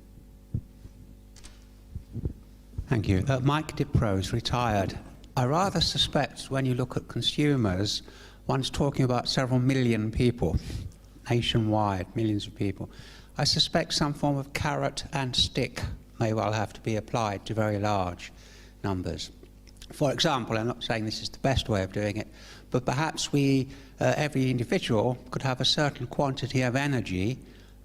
Thank you. Mike Diprose, retired. I rather suspect when you look at consumers, one's talking about several million people, nationwide, millions of people. I suspect some form of carrot and stick may well have to be applied to very large numbers. For example, I'm not saying this is the best way of doing it, but perhaps we, every individual, could have a certain quantity of energy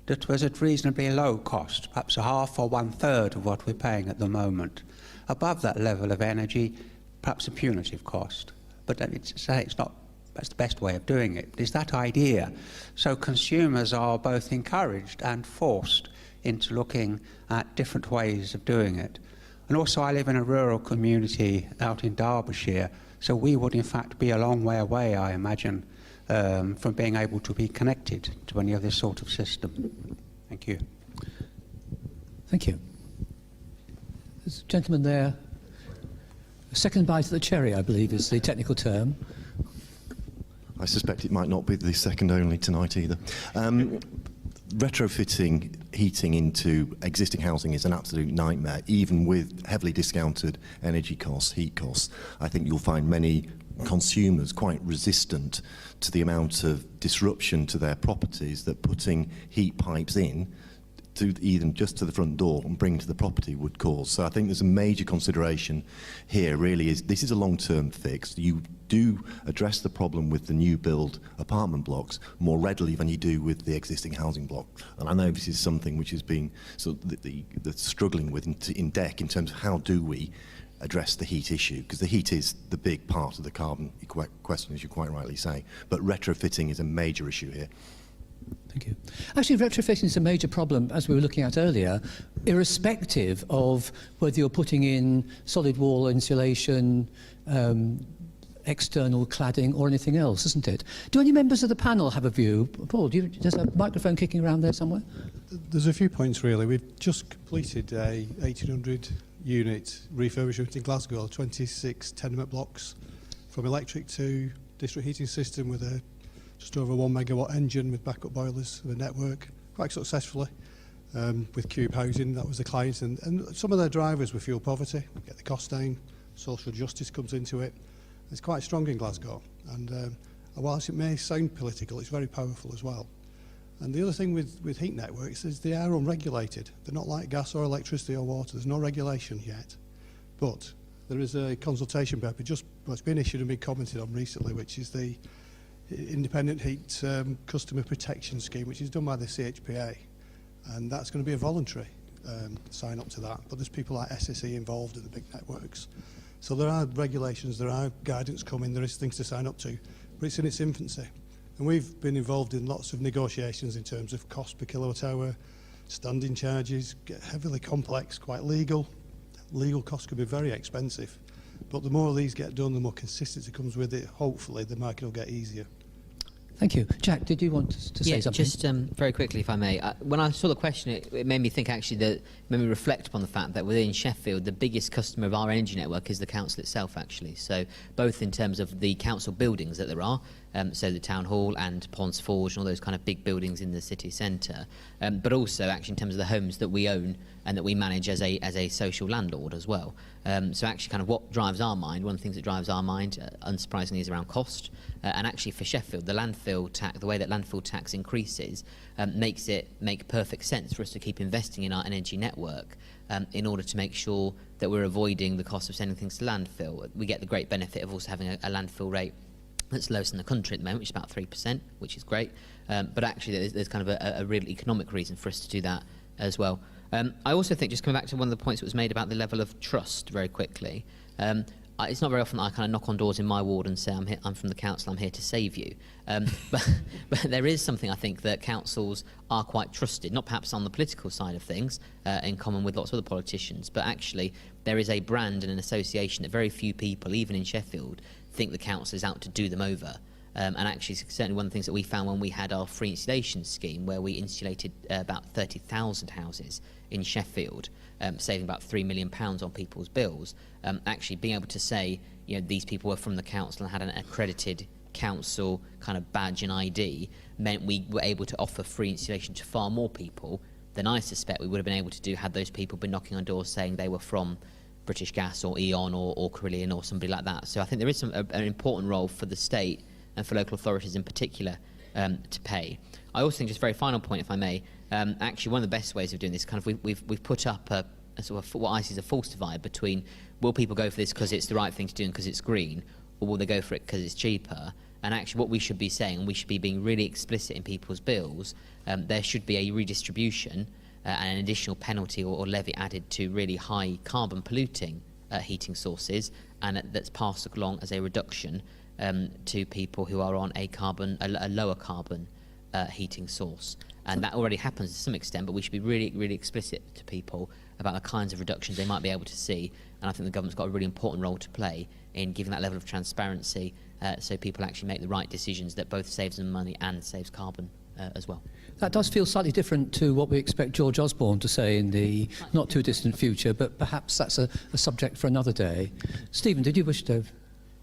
that was at reasonably low cost, perhaps a half or 1/3 of what we're paying at the moment. Above that level of energy, perhaps a punitive cost. But it's not, that's the best way of doing it. It's that idea. So consumers are both encouraged and forced into looking at different ways of doing it. And also I live in a rural community out in Derbyshire, so we would in fact be a long way away, I imagine, from being able to be connected to any of this sort of system. Thank you. Thank you. There's a gentleman there. Second bite of the cherry, I believe, is the technical term. I suspect it might not be the second only tonight either. Retrofitting heating into existing housing is an absolute nightmare, even with heavily discounted energy costs, heat costs. I think you'll find many consumers quite resistant to the amount of disruption to their properties that putting heat pipes in to even just to the front door and bring to the property would cause. So I think there's a major consideration here really is this is a long-term fix. You do address the problem with the new build apartment blocks more readily than you do with the existing housing block. And I know this is something which has been sort of the struggling with in DEC in terms of how do we address the heat issue, because the heat is the big part of the carbon question, as you quite rightly say. But retrofitting is a major issue here. Thank you. Actually, retrofitting is a major problem, as we were looking at earlier, irrespective of whether you're putting in solid wall insulation, external cladding or anything else, isn't it? Do any members of the panel have a view? Paul, there's a microphone kicking around there somewhere? There's a few points really. We've just completed a 1800 unit refurbishment in Glasgow, 26 tenement blocks, from electric to district heating system with a just over 1 megawatt engine with backup boilers for the network, quite successfully, with Cube Housing. That was the client, and some of their drivers were fuel poverty, get the cost down, social justice comes into it. It's quite strong in Glasgow, and whilst it may sound political, it's very powerful as well. And the other thing with heat networks is they are unregulated. They're not like gas or electricity or water. There's no regulation yet. But there is a consultation paper it's been issued and been commented on recently, which is the Independent Heat Customer Protection Scheme, which is done by the CHPA. And that's going to be a voluntary sign up to that. But there's people like SSE involved in the big networks. So there are regulations, there are guidance coming, there is things to sign up to. But it's in its infancy. And we've been involved in lots of negotiations in terms of cost per kilowatt hour, standing charges, get heavily complex, quite legal. Legal costs could be very expensive. But the more of these get done, the more consistency comes with it. Hopefully, the market will get easier. Thank you. Jack, did you want to say something? Just very quickly, if I may. When I saw the question, it made me think actually that, made me reflect upon the fact that within Sheffield, the biggest customer of our energy network is the council itself, actually. So both in terms of the council buildings that there are, so the town hall and Ponds Forge and all those kind of big buildings in the city centre, but also actually in terms of the homes that we own and that we manage as a social landlord as well. So actually kind of what drives our mind, one of the things that drives our mind, unsurprisingly, is around cost. And actually for Sheffield, the landfill tax, the way that landfill tax increases makes it make perfect sense for us to keep investing in our energy network in order to make sure that we're avoiding the cost of sending things to landfill. We get the great benefit of also having a landfill rate that's lowest in the country at the moment, which is about 3%, which is great. But actually there's kind of a real economic reason for us to do that as well. I also think, just coming back to one of the points that was made about the level of trust very quickly, it's not very often that I kind of knock on doors in my ward and say, I'm from the council, I'm here to save you. But there is something, I think, that councils are quite trusted, not perhaps on the political side of things, in common with lots of other politicians, but actually there is a brand and an association that very few people, even in Sheffield, think the council is out to do them over. And actually, certainly one of the things that we found when we had our free insulation scheme, where we insulated about 30,000 houses in Sheffield, saving about £3 million on people's bills, actually being able to say, these people were from the council and had an accredited council kind of badge and ID, meant we were able to offer free insulation to far more people than I suspect we would have been able to do had those people been knocking on doors saying they were from British Gas or E.ON or Carillion or somebody like that. So I think there is an important role for the state and for local authorities in particular to pay. I also think, just a very final point, if I may, actually one of the best ways of doing this, kind of we've put up a sort of what I see as a false divide between, will people go for this because it's the right thing to do and because it's green, or will they go for it because it's cheaper? And actually what we should be saying, we should be being really explicit in people's bills, there should be a redistribution and an additional penalty or levy added to really high carbon polluting heating sources, and that's passed along as a reduction to people who are on a lower carbon heating source. And that already happens to some extent, but we should be really, really explicit to people about the kinds of reductions they might be able to see. And I think the government's got a really important role to play in giving that level of transparency, so people actually make the right decisions that both saves them money and saves carbon as well. That does feel slightly different to what we expect George Osborne to say in the not too distant future, but perhaps that's a subject for another day. Stephen, did you wish to?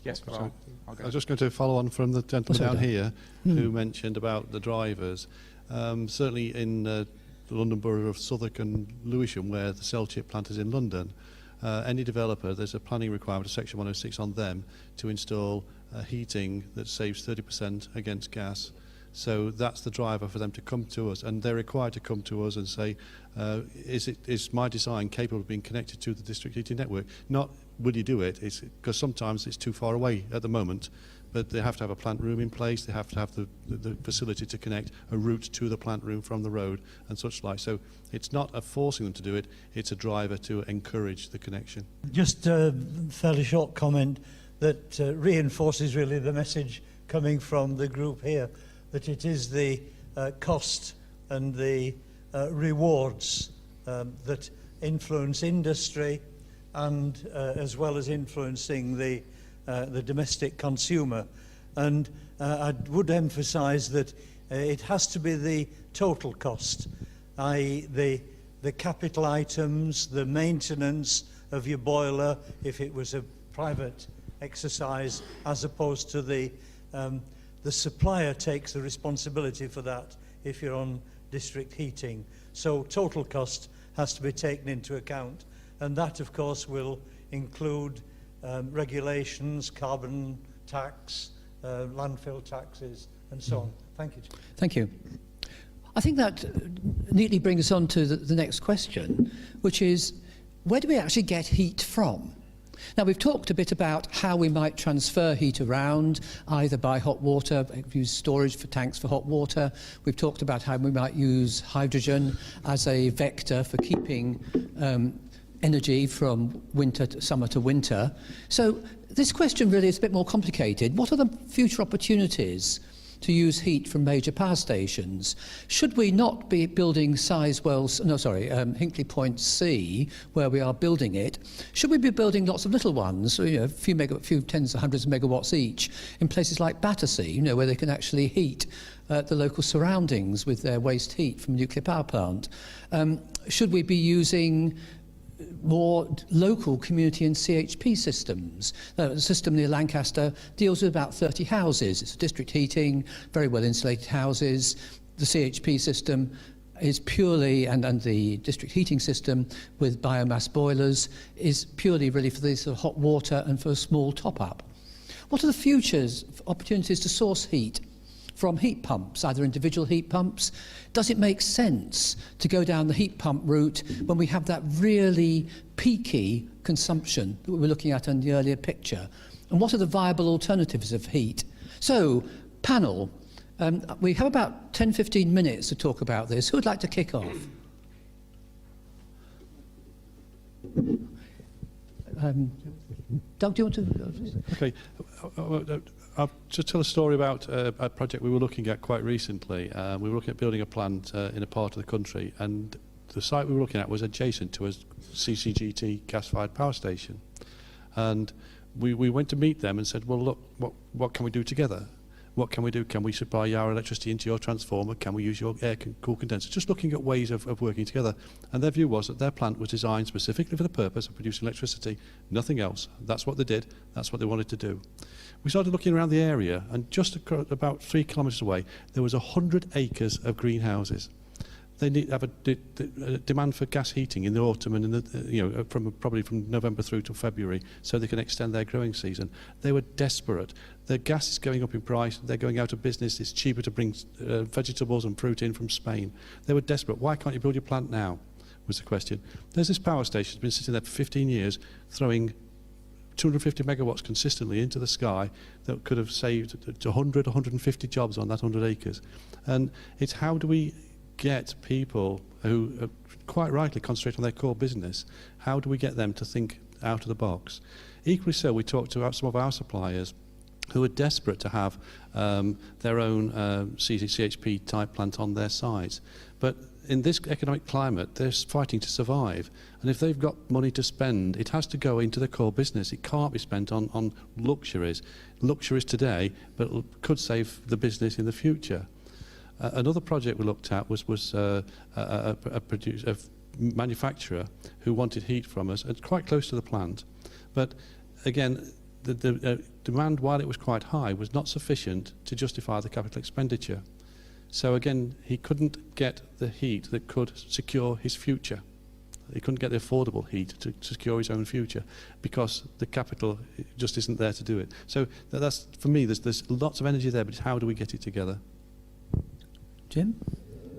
Yes, well, I was just going to follow on from the gentleman down here who mentioned about the drivers. Certainly in the London Borough of Southwark and Lewisham, where the cell chip plant is in London, any developer, there's a planning requirement, a section 106 on them to install heating that saves 30% against gas. So that's the driver for them to come to us, and they're required to come to us and say, is my design capable of being connected to the district heating network? Not will you do it, because sometimes it's too far away at the moment, but they have to have a plant room in place, they have to have the facility to connect a route to the plant room from the road and such like. So it's not a forcing them to do it, it's a driver to encourage the connection. Just a fairly short comment that reinforces really the message coming from the group here, that it is the cost and the rewards that influence industry, and as well as influencing the domestic consumer. And I would emphasise that it has to be the total cost, i.e. the capital items, the maintenance of your boiler, if it was a private exercise, as opposed to the supplier takes the responsibility for that if you're on district heating. So total cost has to be taken into account, and that of course will include regulations, carbon tax, landfill taxes and so on. Thank you. Thank you. I think that neatly brings us on to the next question, which is, where do we actually get heat from? Now, we've talked a bit about how we might transfer heat around, either by hot water, use storage for tanks for hot water. We've talked about how we might use hydrogen as a vector for keeping energy from summer to winter. So this question really is a bit more complicated. What are the future opportunities to use heat from major power stations? Should we not be building Hinkley Point C, where we are building it? Should we be building lots of little ones, a few tens of hundreds of megawatts each, in places like Battersea, where they can actually heat the local surroundings with their waste heat from a nuclear power plant? Should we be using more local community and CHP systems? The system near Lancaster deals with about 30 houses. It's district heating, very well insulated houses. The CHP system is purely, and the district heating system with biomass boilers is purely really for the sort of hot water and for a small top-up. What are the futures, opportunities to source heat from heat pumps, either individual heat pumps? Does it make sense to go down the heat pump route when we have that really peaky consumption that we were looking at in the earlier picture? And what are the viable alternatives of heat? So, panel, we have about 10-15 minutes to talk about this. Who would like to kick off? Doug, do you want to? Okay. I'll just tell a story about a project we were looking at quite recently. We were looking at building a plant in a part of the country, and the site we were looking at was adjacent to a CCGT gas-fired power station. And we went to meet them and said, well, look, what can we do together? What can we do? Can we supply our electricity into your transformer? Can we use your cool condenser? Just looking at ways of working together. And their view was that their plant was designed specifically for the purpose of producing electricity, nothing else. That's what they did. That's what they wanted to do. We started looking around the area, and just about 3 kilometres away, there was 100 acres of greenhouses. They have a demand for gas heating in the autumn and in the, probably from November through to February, so they can extend their growing season. They were desperate. Their gas is going up in price. They're going out of business. It's cheaper to bring vegetables and fruit in from Spain. They were desperate. Why can't you build your plant now? Was the question. There's this power station that's been sitting there for 15 years, throwing 250 megawatts consistently into the sky that could have saved 100, 150 jobs on that 100 acres. And it's how do we get people who quite rightly concentrate on their core business, how do we get them to think out of the box? Equally so, we talked to some of our suppliers who are desperate to have their own CHP type plant on their sites. But in this economic climate, they're fighting to survive. And if they've got money to spend, it has to go into the core business. It can't be spent on luxuries. Luxuries today, but could save the business in the future. Another project we looked at was a manufacturer who wanted heat from us, and quite close to the plant. But again, the demand, while it was quite high, was not sufficient to justify the capital expenditure. So again, he couldn't get the heat that could secure his future. He couldn't get the affordable heat to secure his own future because the capital just isn't there to do it. So that's, for me, there's lots of energy there, but it's how do we get it together? Jim?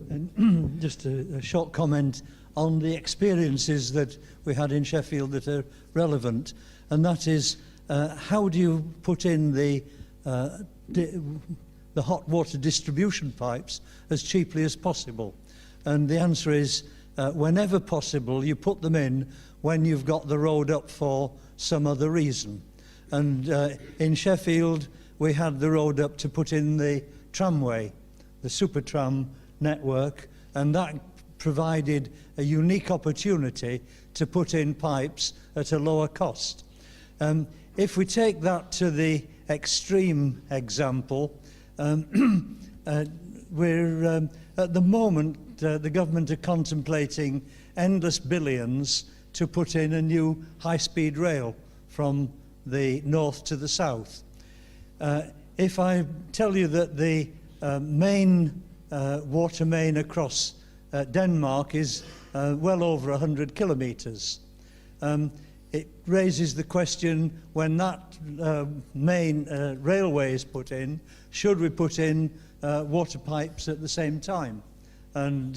And just a short comment on the experiences that we had in Sheffield that are relevant, and that is how do you put in the hot water distribution pipes as cheaply as possible? And the answer is whenever possible you put them in when you've got the road up for some other reason. And in Sheffield we had the road up to put in the tramway, the super tram network, and that provided a unique opportunity to put in pipes at a lower cost. If we take that to the extreme example, we're at the moment the government are contemplating endless billions to put in a new high-speed rail from the north to the south. If I tell you that the main water main across Denmark is well over 100 kilometres. It raises the question, when that main railway is put in, should we put in water pipes at the same time? And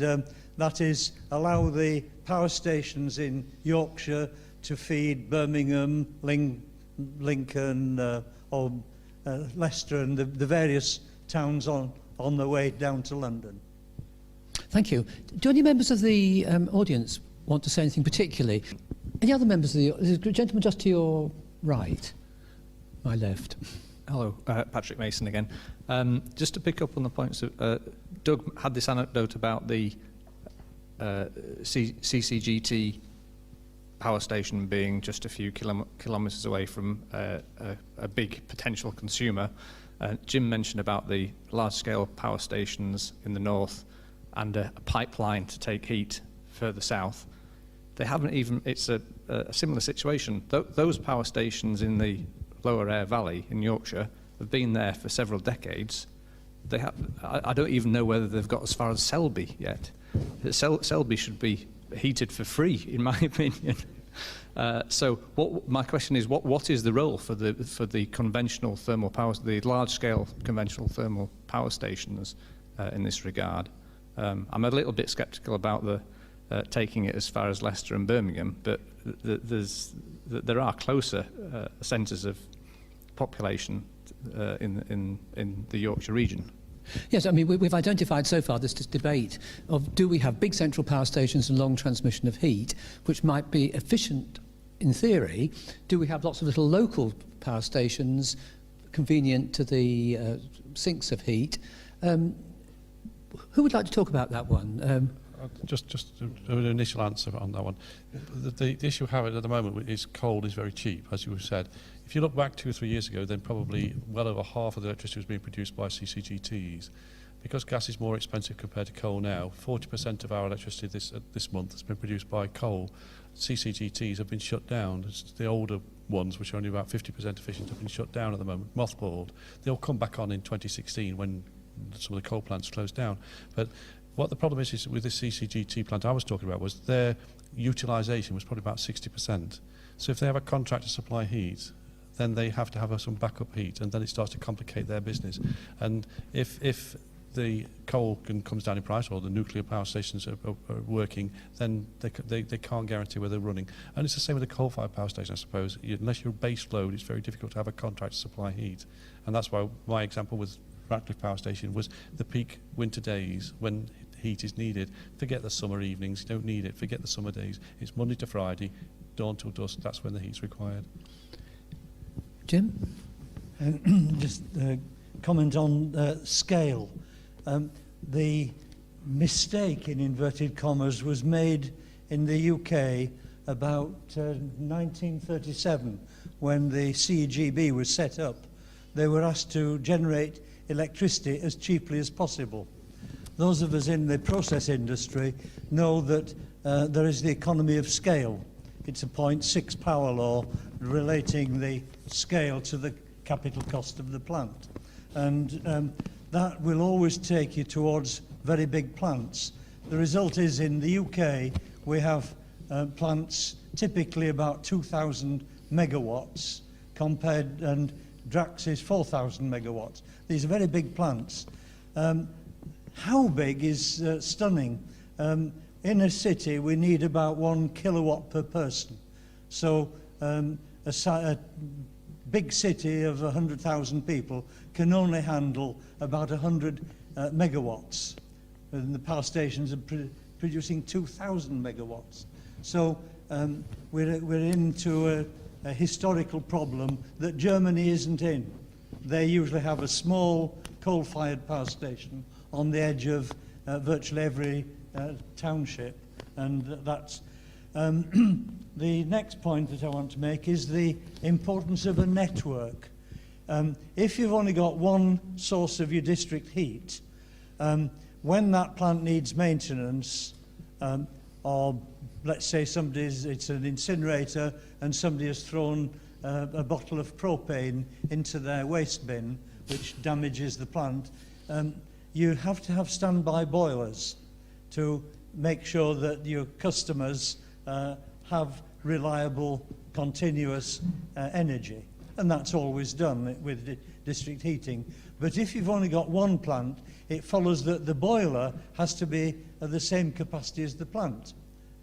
that is, allow the power stations in Yorkshire to feed Birmingham, Lincoln, or Leicester and the various towns on the way down to London. Thank you. Do any members of the audience want to say anything particularly? Any other members of the gentleman just to your right, my left? Hello, Patrick Mason again. Just to pick up on the points that Doug had this anecdote about the CCGT power station being just a few kilometres away from a big potential consumer. Jim mentioned about the large-scale power stations in the north and a pipeline to take heat further south. They haven't even, it's a similar situation. Those power stations in the Lower Aire Valley in Yorkshire have been there for several decades. They have, I don't even know whether they've got as far as Selby yet. Selby should be heated for free, in my opinion. So my question is, what is the role for the conventional thermal power, the large-scale conventional thermal power stations in this regard? I'm a little bit sceptical about the taking it as far as Leicester and Birmingham, but there are closer centres of population in the Yorkshire region. Yes, I mean, we've identified so far this debate of do we have big central power stations and long transmission of heat, which might be efficient in theory. Do we have lots of little local power stations convenient to the sinks of heat? Who would like to talk about that one? Just an initial answer on that one. The issue we have at the moment is coal is very cheap, as you said. If you look back 2 or 3 years ago, then probably well over half of the electricity was being produced by CCGTs. Because gas is more expensive compared to coal now, 40% of our electricity this month has been produced by coal. CCGTs have been shut down. The older ones, which are only about 50% efficient, have been shut down at the moment, mothballed. They'll come back on in 2016 when some of the coal plants close down. But what the problem is with this CCGT plant I was talking about was their utilisation was probably about 60%. So if they have a contract to supply heat, then they have to have some backup heat, and then it starts to complicate their business. And if the coal comes down in price, or the nuclear power stations are working, then they can't guarantee where they're running. And it's the same with the coal-fired power station, I suppose. Unless you're base load, it's very difficult to have a contract to supply heat. And that's why my example with Ratcliffe Power Station was the peak winter days when heat is needed. Forget the summer evenings, you don't need it. Forget the summer days. It's Monday to Friday, dawn till dusk, that's when the heat's required. Jim? Just comment on scale. The mistake, in inverted commas, was made in the UK about 1937 when the CEGB was set up. They were asked to generate electricity as cheaply as possible. Those of us in the process industry know that there is the economy of scale. It's a 0.6 power law relating the scale to the capital cost of the plant. And that will always take you towards very big plants. The result is in the UK we have plants typically about 2,000 megawatts compared, and Drax is 4,000 megawatts. These are very big plants. How big is stunning. In a city we need about 1 kilowatt per person. So a big city of 100,000 people can only handle about 100 megawatts. And the power stations are producing 2,000 megawatts. So we're into a historical problem that Germany isn't in. They usually have a small coal-fired power station on the edge of virtually every township, and that's the next point that I want to make is the importance of a network. If you've only got one source of your district heat, when that plant needs maintenance, or let's say it's an incinerator and somebody has thrown a bottle of propane into their waste bin, which damages the plant, you have to have standby boilers to make sure that your customers have reliable, continuous energy. And that's always done with district heating. But if you've only got one plant, it follows that the boiler has to be of the same capacity as the plant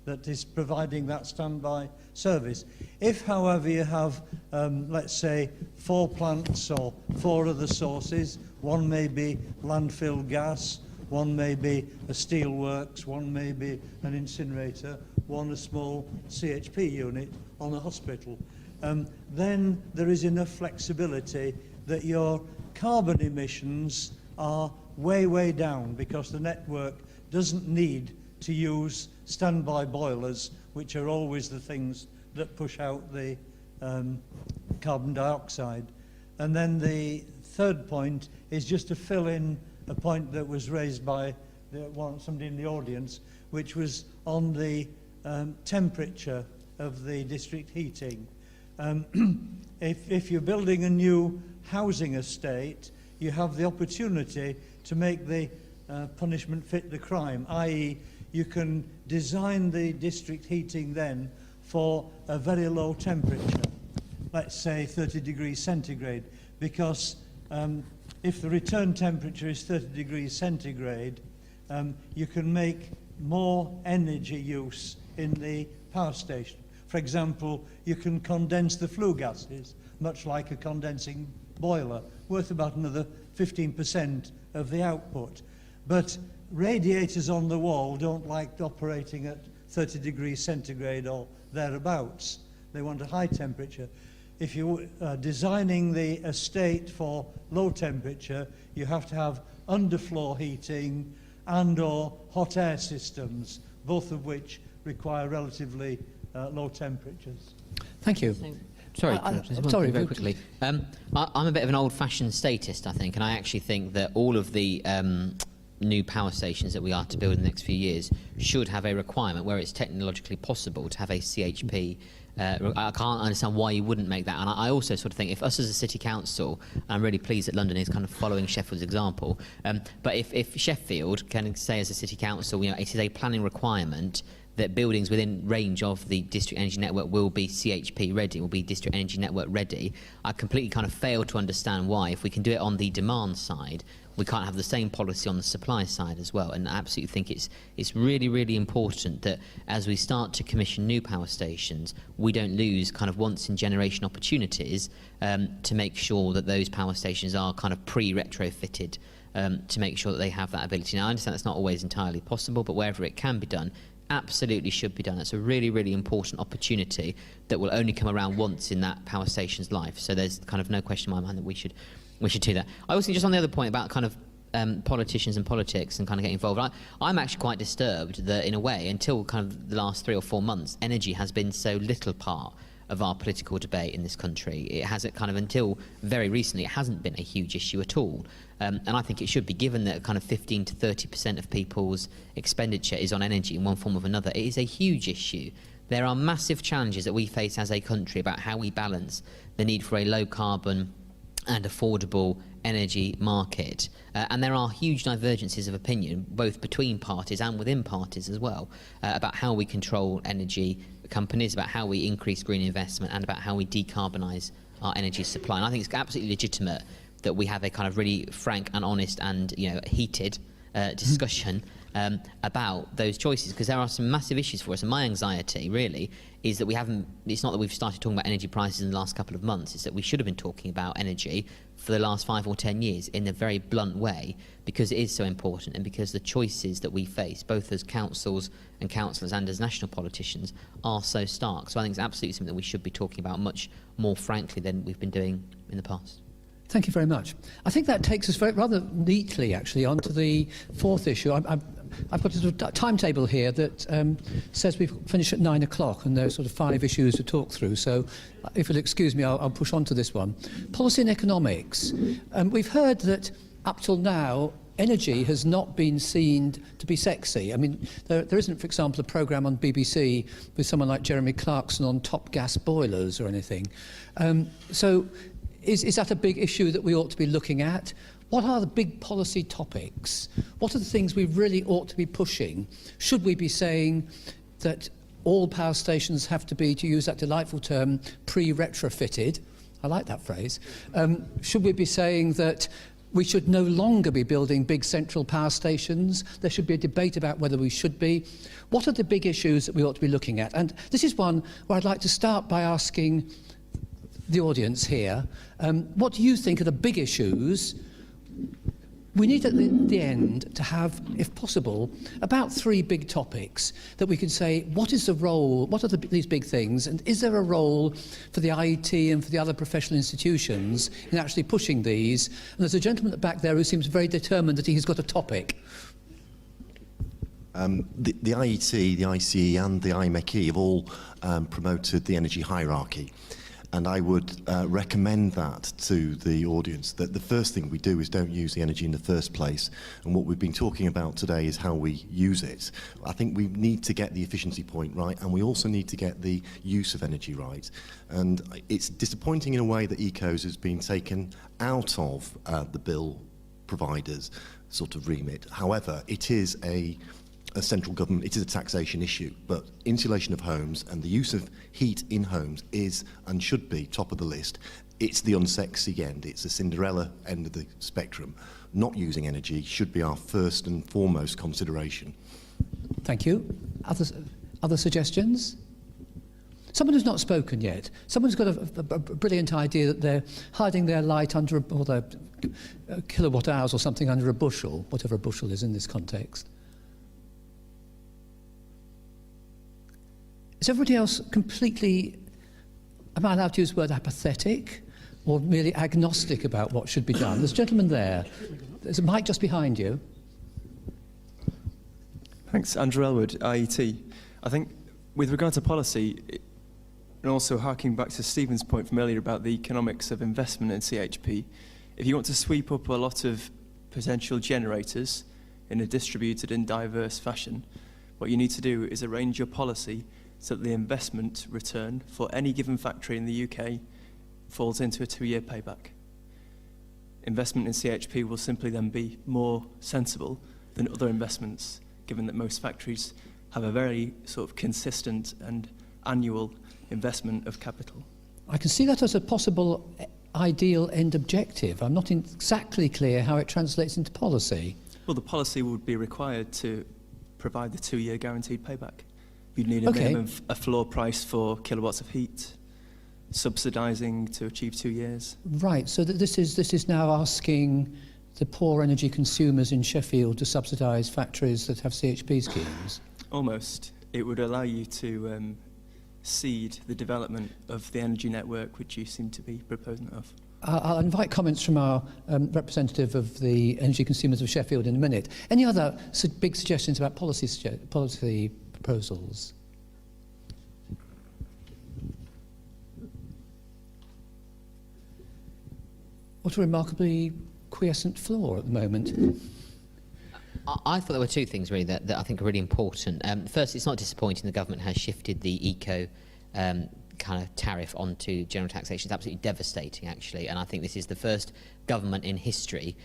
that is providing that standby service. If, however, you have, let's say, 4 plants or 4 other sources, one may be landfill gas, one may be a steelworks, one may be an incinerator, one a small CHP unit on a hospital, then there is enough flexibility that your carbon emissions are way, way down, because the network doesn't need to use standby boilers, which are always the things that push out the carbon dioxide. And then the third point is just to fill in a point that was raised by somebody in the audience, which was on the temperature of the district heating. If you're building a new housing estate, you have the opportunity to make the punishment fit the crime, i.e. you can design the district heating then for a very low temperature, let's say 30 degrees centigrade, because if the return temperature is 30 degrees centigrade, you can make more energy use in the power station. For example, you can condense the flue gases, much like a condensing boiler, worth about another 15% of the output. But radiators on the wall don't like operating at 30 degrees centigrade or thereabouts. They want a high temperature. If you're designing the estate for low temperature, you have to have underfloor heating and or hot air systems, both of which require relatively low temperatures. Thank you. Sorry, I- just one sorry, thing very but- quickly. I'm a bit of an old-fashioned statist, I think, and I actually think that all of the new power stations that we are to build in the next few years should have a requirement where it's technologically possible to have a CHP. I can't understand why you wouldn't make that. And I also sort of think if us as a city council, and I'm really pleased that London is kind of following Sheffield's example, but if Sheffield can say as a city council, you know, it is a planning requirement that buildings within range of the district energy network will be CHP ready, will be district energy network ready. I completely kind of fail to understand why, if we can do it on the demand side, we can't have the same policy on the supply side as well. And I absolutely think it's really, really important that as we start to commission new power stations, we don't lose kind of once in generation opportunities to make sure that those power stations are kind of pre-retrofitted to make sure that they have that ability. Now I understand that's not always entirely possible, but wherever it can be done, absolutely should be done. It's a really, really important opportunity that will only come around once in that power station's life. So there's kind of no question in my mind that we should do that. I also think just on the other point about kind of politicians and politics and kind of getting involved, I'm actually quite disturbed that in a way, until kind of the last 3 or 4 months, energy has been so little part of our political debate in this country. It hasn't kind of, until very recently, it hasn't been a huge issue at all. And I think it should be, given that kind of 15 to 30% of people's expenditure is on energy in one form or another. It is a huge issue. There are massive challenges that we face as a country about how we balance the need for a low carbon and affordable energy market. And there are huge divergences of opinion, both between parties and within parties as well, about how we control energy companies, about how we increase green investment, and about how we decarbonise our energy supply. And I think it's absolutely legitimate that we have a kind of really frank and honest and, you know, heated discussion about those choices, because there are some massive issues for us. And my anxiety really is that it's not that we've started talking about energy prices in the last couple of months, it's that we should have been talking about energy for the last 5 or 10 years in a very blunt way, because it is so important and because the choices that we face, both as councils and councillors and as national politicians, are so stark. So I think it's absolutely something that we should be talking about much more frankly than we've been doing in the past. Thank you very much. I think that takes us rather neatly, actually, onto the fourth issue. I've got a sort of timetable here that says we've finished at 9 o'clock, and there's sort of 5 issues to talk through. So if you'll excuse me, I'll push on to this one. Policy and economics. We've heard that up till now, energy has not been seen to be sexy. I mean, there isn't, for example, a programme on BBC with someone like Jeremy Clarkson on top gas boilers or anything. So is that a big issue that we ought to be looking at? What are the big policy topics? What are the things we really ought to be pushing? Should we be saying that all power stations have to be, to use that delightful term, pre-retrofitted? I like that phrase. Should we be saying that we should no longer be building big central power stations? There should be a debate about whether we should be. What are the big issues that we ought to be looking at? And this is one where I'd like to start by asking the audience here, what do you think are the big issues? We need at the end to have, if possible, about 3 big topics that we can say, what is the role, what are these big things, and is there a role for the IET and for the other professional institutions in actually pushing these? And there's a gentleman at the back there who seems very determined that he's got a topic. The IET, the ICE and the IMechE have all promoted the energy hierarchy. And I would recommend that to the audience, that the first thing we do is don't use the energy in the first place. And what we've been talking about today is how we use it. I think we need to get the efficiency point right, and we also need to get the use of energy right. And it's disappointing in a way that ECOs has been taken out of the bill providers sort of remit. However, it is a central government, it is a taxation issue, but insulation of homes and the use of heat in homes is and should be top of the list. It's the unsexy end, it's the Cinderella end of the spectrum. Not using energy should be our first and foremost consideration. Thank you. Other suggestions? Someone who's not spoken yet. Someone's got a brilliant idea that they're hiding their light under or their kilowatt hours or something under a bushel, whatever a bushel is in this context. Is everybody else completely, am I allowed to use the word apathetic, or merely agnostic about what should be done? There's a gentleman there. There's a mic just behind you. Thanks. Andrew Elwood, IET. I think with regard to policy, And also harking back to Stephen's point from earlier about the economics of investment in CHP, if you want to sweep up a lot of potential generators in a distributed and diverse fashion, what you need to do is arrange your policy so that the investment return for any given factory in the UK falls into a 2-year payback. Investment in CHP will simply then be more sensible than other investments, given that most factories have a very sort of consistent and annual investment of capital. I can see that as a possible ideal end objective. I'm not exactly clear how it translates into policy. Well, the policy would be required to provide the 2-year guaranteed payback. You'd need a minimum, a floor price for kilowatts of heat, subsidising to achieve 2 years. Right, so that this is now asking the poor energy consumers in Sheffield to subsidise factories that have CHP schemes? Almost. It would allow you to seed the development of the energy network, which you seem to be proponent of. I'll invite comments from our representative of the energy consumers of Sheffield in a minute. Any other big suggestions about policy proposals? What a remarkably quiescent floor at the moment. I thought there were two things really that I think are really important. First, it's not disappointing the government has shifted the eco kind of tariff onto general taxation. It's absolutely devastating, actually, and I think this is the first government in history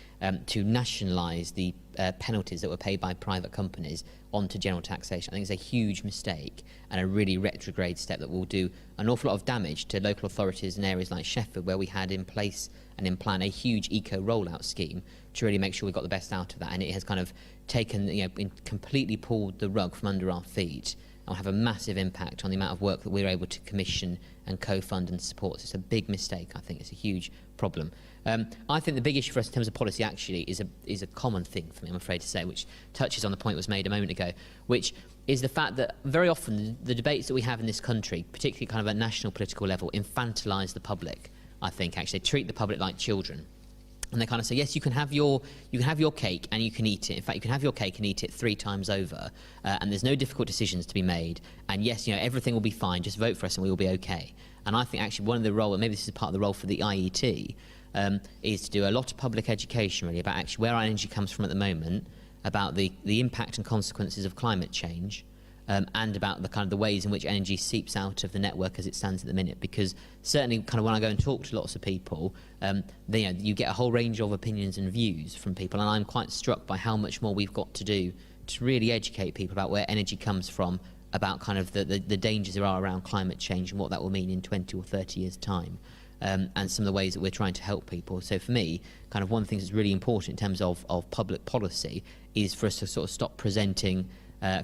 to nationalise the penalties that were paid by private companies onto general taxation. I think it's a huge mistake and a really retrograde step that will do an awful lot of damage to local authorities in areas like Sheffield, where we had in place and in plan a huge eco rollout scheme to really make sure we got the best out of that, and it has kind of taken, completely pulled the rug from under our feet and will have a massive impact on the amount of work that we're able to commission and co-fund and support. So it's a big mistake. I think it's a huge problem. I think the big issue for us in terms of policy actually is a common thing for me, I'm afraid to say, which touches on the point that was made a moment ago, which is the fact that very often the debates that we have in this country, particularly kind of at national political level, infantilise the public, I think, actually. They treat the public like children. And they kind of say, yes, you can have your cake and you can eat it. In fact, you can have your cake and eat it 3 times over, and there's no difficult decisions to be made. And yes, everything will be fine. Just vote for us and we will be okay. And I think actually one of the role, and maybe this is part of the role for the IET, is to do a lot of public education really about actually where our energy comes from at the moment, about the impact and consequences of climate change, and about the kind of the ways in which energy seeps out of the network as it stands at the minute. Because certainly kind of when I go and talk to lots of people, you get a whole range of opinions and views from people, and I'm quite struck by how much more we've got to do to really educate people about where energy comes from, about kind of the dangers there are around climate change and what that will mean in 20 or 30 years' time. And some of the ways that we're trying to help people. So for me, kind of one of the things that's really important in terms of public policy is for us to sort of stop presenting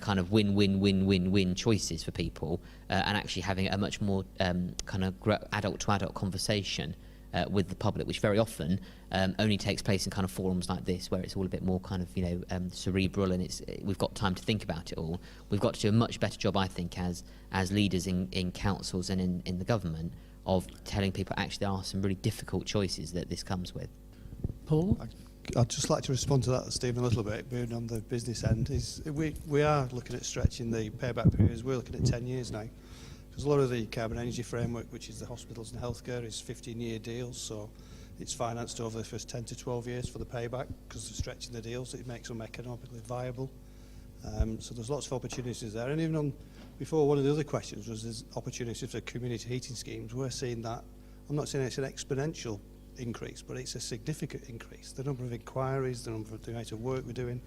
kind of win-win-win-win-win choices for people, and actually having a much more kind of adult-to-adult conversation with the public, which very often only takes place in kind of forums like this, where it's all a bit more kind of cerebral, and we've got time to think about it all. We've got to do a much better job, I think, as leaders in councils and in the government, of telling people actually there are some really difficult choices that this comes with. Paul? I'd just like to respond to that, Stephen, a little bit. Being on the business end, we are looking at stretching the payback periods. We're looking at 10 years now, because a lot of the carbon energy framework, which is the hospitals and healthcare, is 15-year deals, so it's financed over the first 10 to 12 years for the payback, because of stretching the deals. It makes them economically viable. So there's lots of opportunities there. And even before, one of the other questions was there's opportunities for community heating schemes. We're seeing that. I'm not saying it's an exponential increase, but it's a significant increase. The number of inquiries, the amount of work we're doing,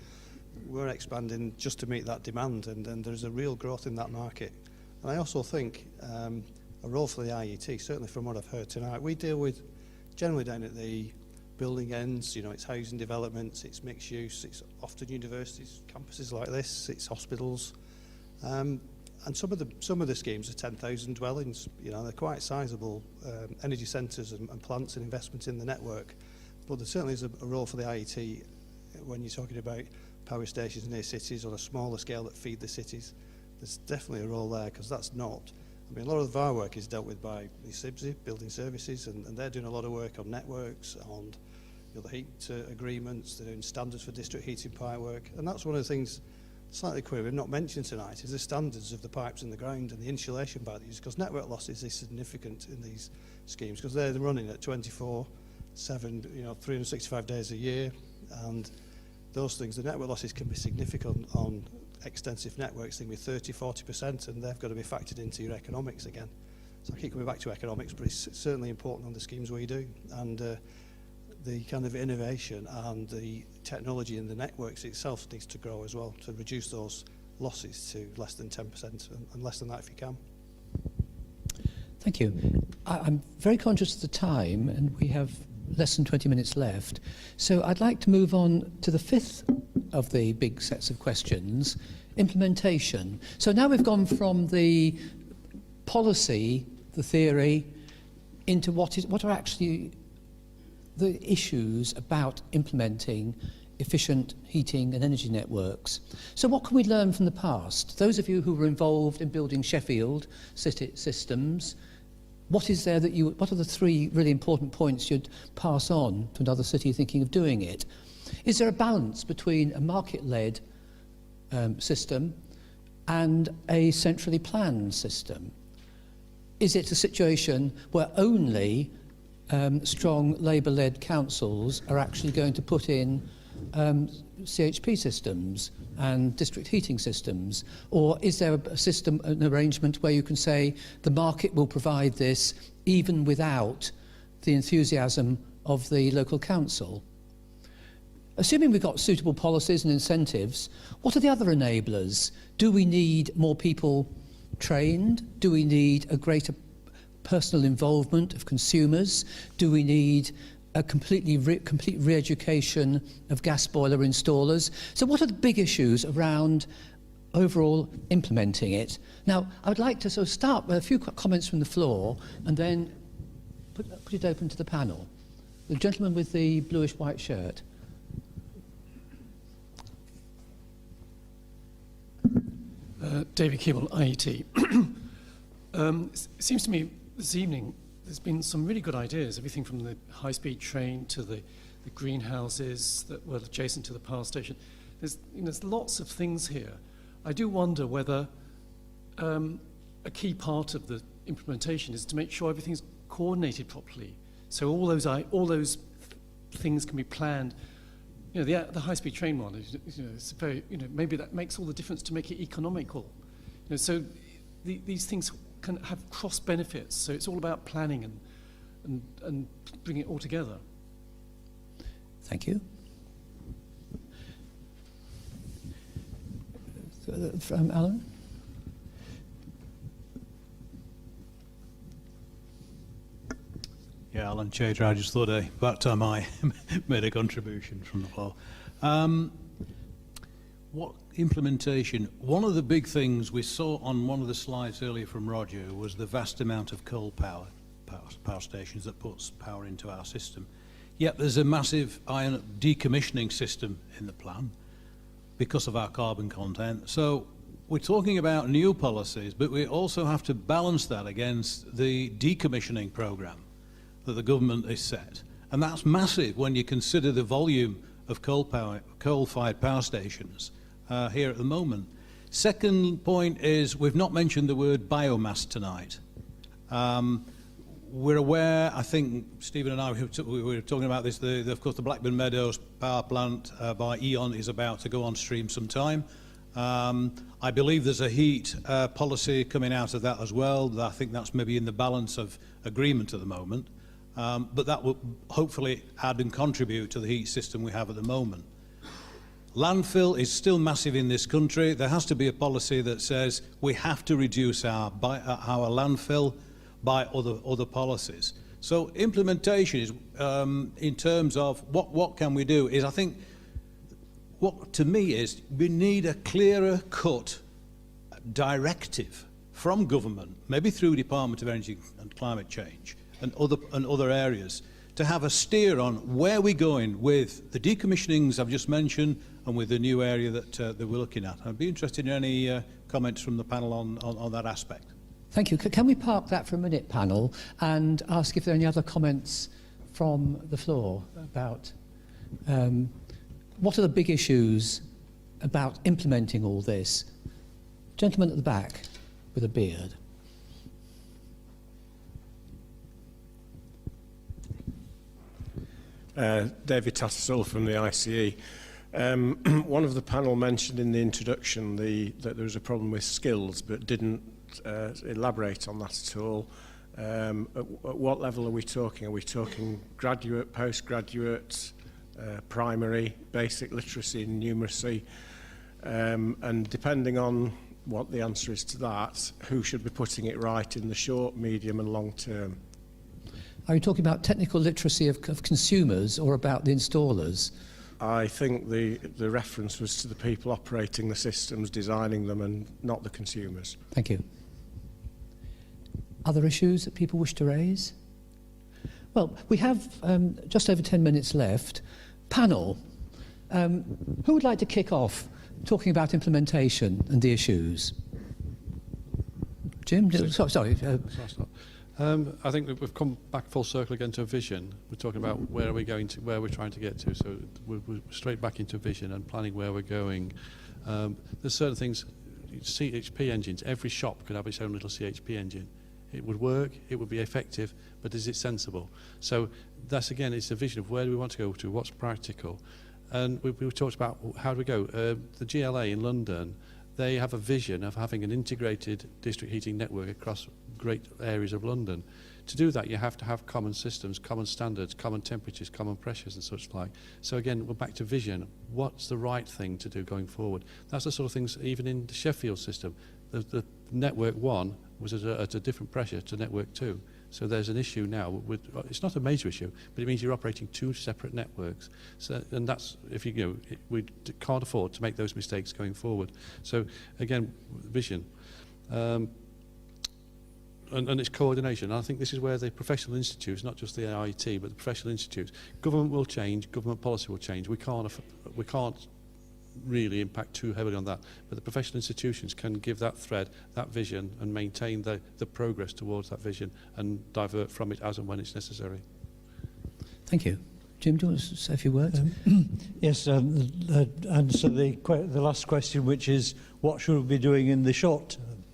we're expanding just to meet that demand, and there's a real growth in that market. And I also think a role for the IET, certainly from what I've heard tonight, we deal with generally down at the building ends, it's housing developments, it's mixed use, it's often universities, campuses like this, it's hospitals, and some of the schemes are 10,000 dwellings. They're quite sizable energy centres and plants and investments in the network. But there certainly is a role for the IET when you're talking about power stations near cities on a smaller scale that feed the cities. There's definitely a role there, because that's not. A lot of our work is dealt with by the SIBSI, Building Services, and they're doing a lot of work on networks, on the heat agreements. They're doing standards for district heating pipework, and that's one of the things slightly queer we've not mentioned tonight is the standards of the pipes in the ground and the insulation by these, because network losses is significant in these schemes, because they're running at 24/7, 365 days a year, and those things, the network losses can be significant on extensive networks, thing with 30-40%, and they've got to be factored into your economics again. So I keep coming back to economics, but it's certainly important on the schemes we do, and the kind of innovation and the technology in the networks itself needs to grow as well to reduce those losses to less than 10% and less than that if you can. Thank you. I'm very conscious of the time, and we have less than 20 minutes left. So I'd like to move on to the fifth of the big sets of questions, implementation. So now we've gone from the policy, the theory, into what are actually the issues about implementing efficient heating and energy networks. So what can we learn from the past? Those of you who were involved in building Sheffield city systems, what are the three really important points you'd pass on to another city thinking of doing it? Is there a balance between a market-led system and a centrally planned system? Is it a situation where only strong Labour-led councils are actually going to put in CHP systems and district heating systems? Or is there a system, an arrangement where you can say the market will provide this even without the enthusiasm of the local council? Assuming we've got suitable policies and incentives, what are the other enablers? Do we need more people trained? Do we need a greater personal involvement of consumers? Do we need a complete re-education of gas boiler installers? So what are the big issues around overall implementing it? Now, I would like to sort of start with a few comments from the floor and then put it open to the panel. The gentleman with the bluish-white shirt. David Keeble, IET. It seems to me this evening there's been some really good ideas, everything from the high-speed train to the greenhouses that were adjacent to the power station. There's lots of things here. I do wonder whether a key part of the implementation is to make sure everything's coordinated properly, so all those things can be planned. The high-speed train one, it's very, maybe that makes all the difference to make it economical. So these things can have cross benefits. So it's all about planning and bringing it all together. Thank you. From Alan? Yeah, Alan Chater, I just thought about time I made a contribution from the floor. What implementation? One of the big things we saw on one of the slides earlier from Roger was the vast amount of coal power stations that puts power into our system. Yet there's a massive iron decommissioning system in the plan because of our carbon content. So we're talking about new policies, but we also have to balance that against the decommissioning program that the government has set. And that's massive when you consider the volume of coal-fired power stations here at the moment. Second point is we've not mentioned the word biomass tonight. We're aware, I think Stephen and I we were talking about this, of course the Blackburn Meadows power plant by E.ON is about to go on stream sometime. I believe there's a heat policy coming out of that as well. I think that's maybe in the balance of agreement at the moment. But that will hopefully add and contribute to the heat system we have at the moment. Landfill is still massive in this country. There has to be a policy that says we have to reduce our landfill by other policies. So implementation is, in terms of what can we do, is I think what to me is we need a clearer cut directive from government, maybe through Department of Energy and Climate Change and other areas, to have a steer on where we're going with the decommissionings I've just mentioned and with the new area that we're looking at. I'd be interested in any comments from the panel on that aspect. Thank you. Can we park that for a minute, panel, and ask if there are any other comments from the floor about what are the big issues about implementing all this? Gentleman at the back with a beard. David Tattersall from the ICE. One of the panel mentioned in the introduction that there was a problem with skills, but didn't elaborate on that at all. At what level are we talking? Are we talking graduate, postgraduate, primary, basic literacy and numeracy? And depending on what the answer is to that, who should be putting it right in the short, medium and long term? Are you talking about technical literacy of consumers or about the installers? I think the reference was to the people operating the systems, designing them, and not the consumers. Thank you. Other issues that people wish to raise? Well, we have just over 10 minutes left. Panel, who would like to kick off talking about implementation and the issues? Jim? Sorry. I think that we've come back full circle again to a vision. We're talking about where are we going to, where we're trying to get to. So we're straight back into vision and planning where we're going. There's certain things, CHP engines, every shop could have its own little CHP engine. It would work, it would be effective, but is it sensible? So that's, again, it's a vision of where do we want to go to, what's practical. And we talked about how do we go. The GLA in London, they have a vision of having an integrated district heating network across great areas of London. To do that, you have to have common systems, common standards, common temperatures, common pressures and such like. So again, we're back to vision. What's the right thing to do going forward? That's the sort of things, even in the Sheffield system. The network 1 was at a different pressure to network 2. So there's an issue now with, it's not a major issue, but it means you're operating 2 separate networks. So, and that's, if we can't afford to make those mistakes going forward. So again, vision. And it's coordination. And I think this is where the professional institutes, not just the IET, but the professional institutes, government will change, government policy will change. We can't really impact too heavily on that, but the professional institutions can give that thread, that vision, and maintain the progress towards that vision and divert from it as and when it's necessary. Thank you. Jim, do you want to say a few words? Yes, answer the last question, which is what should we be doing in the short term?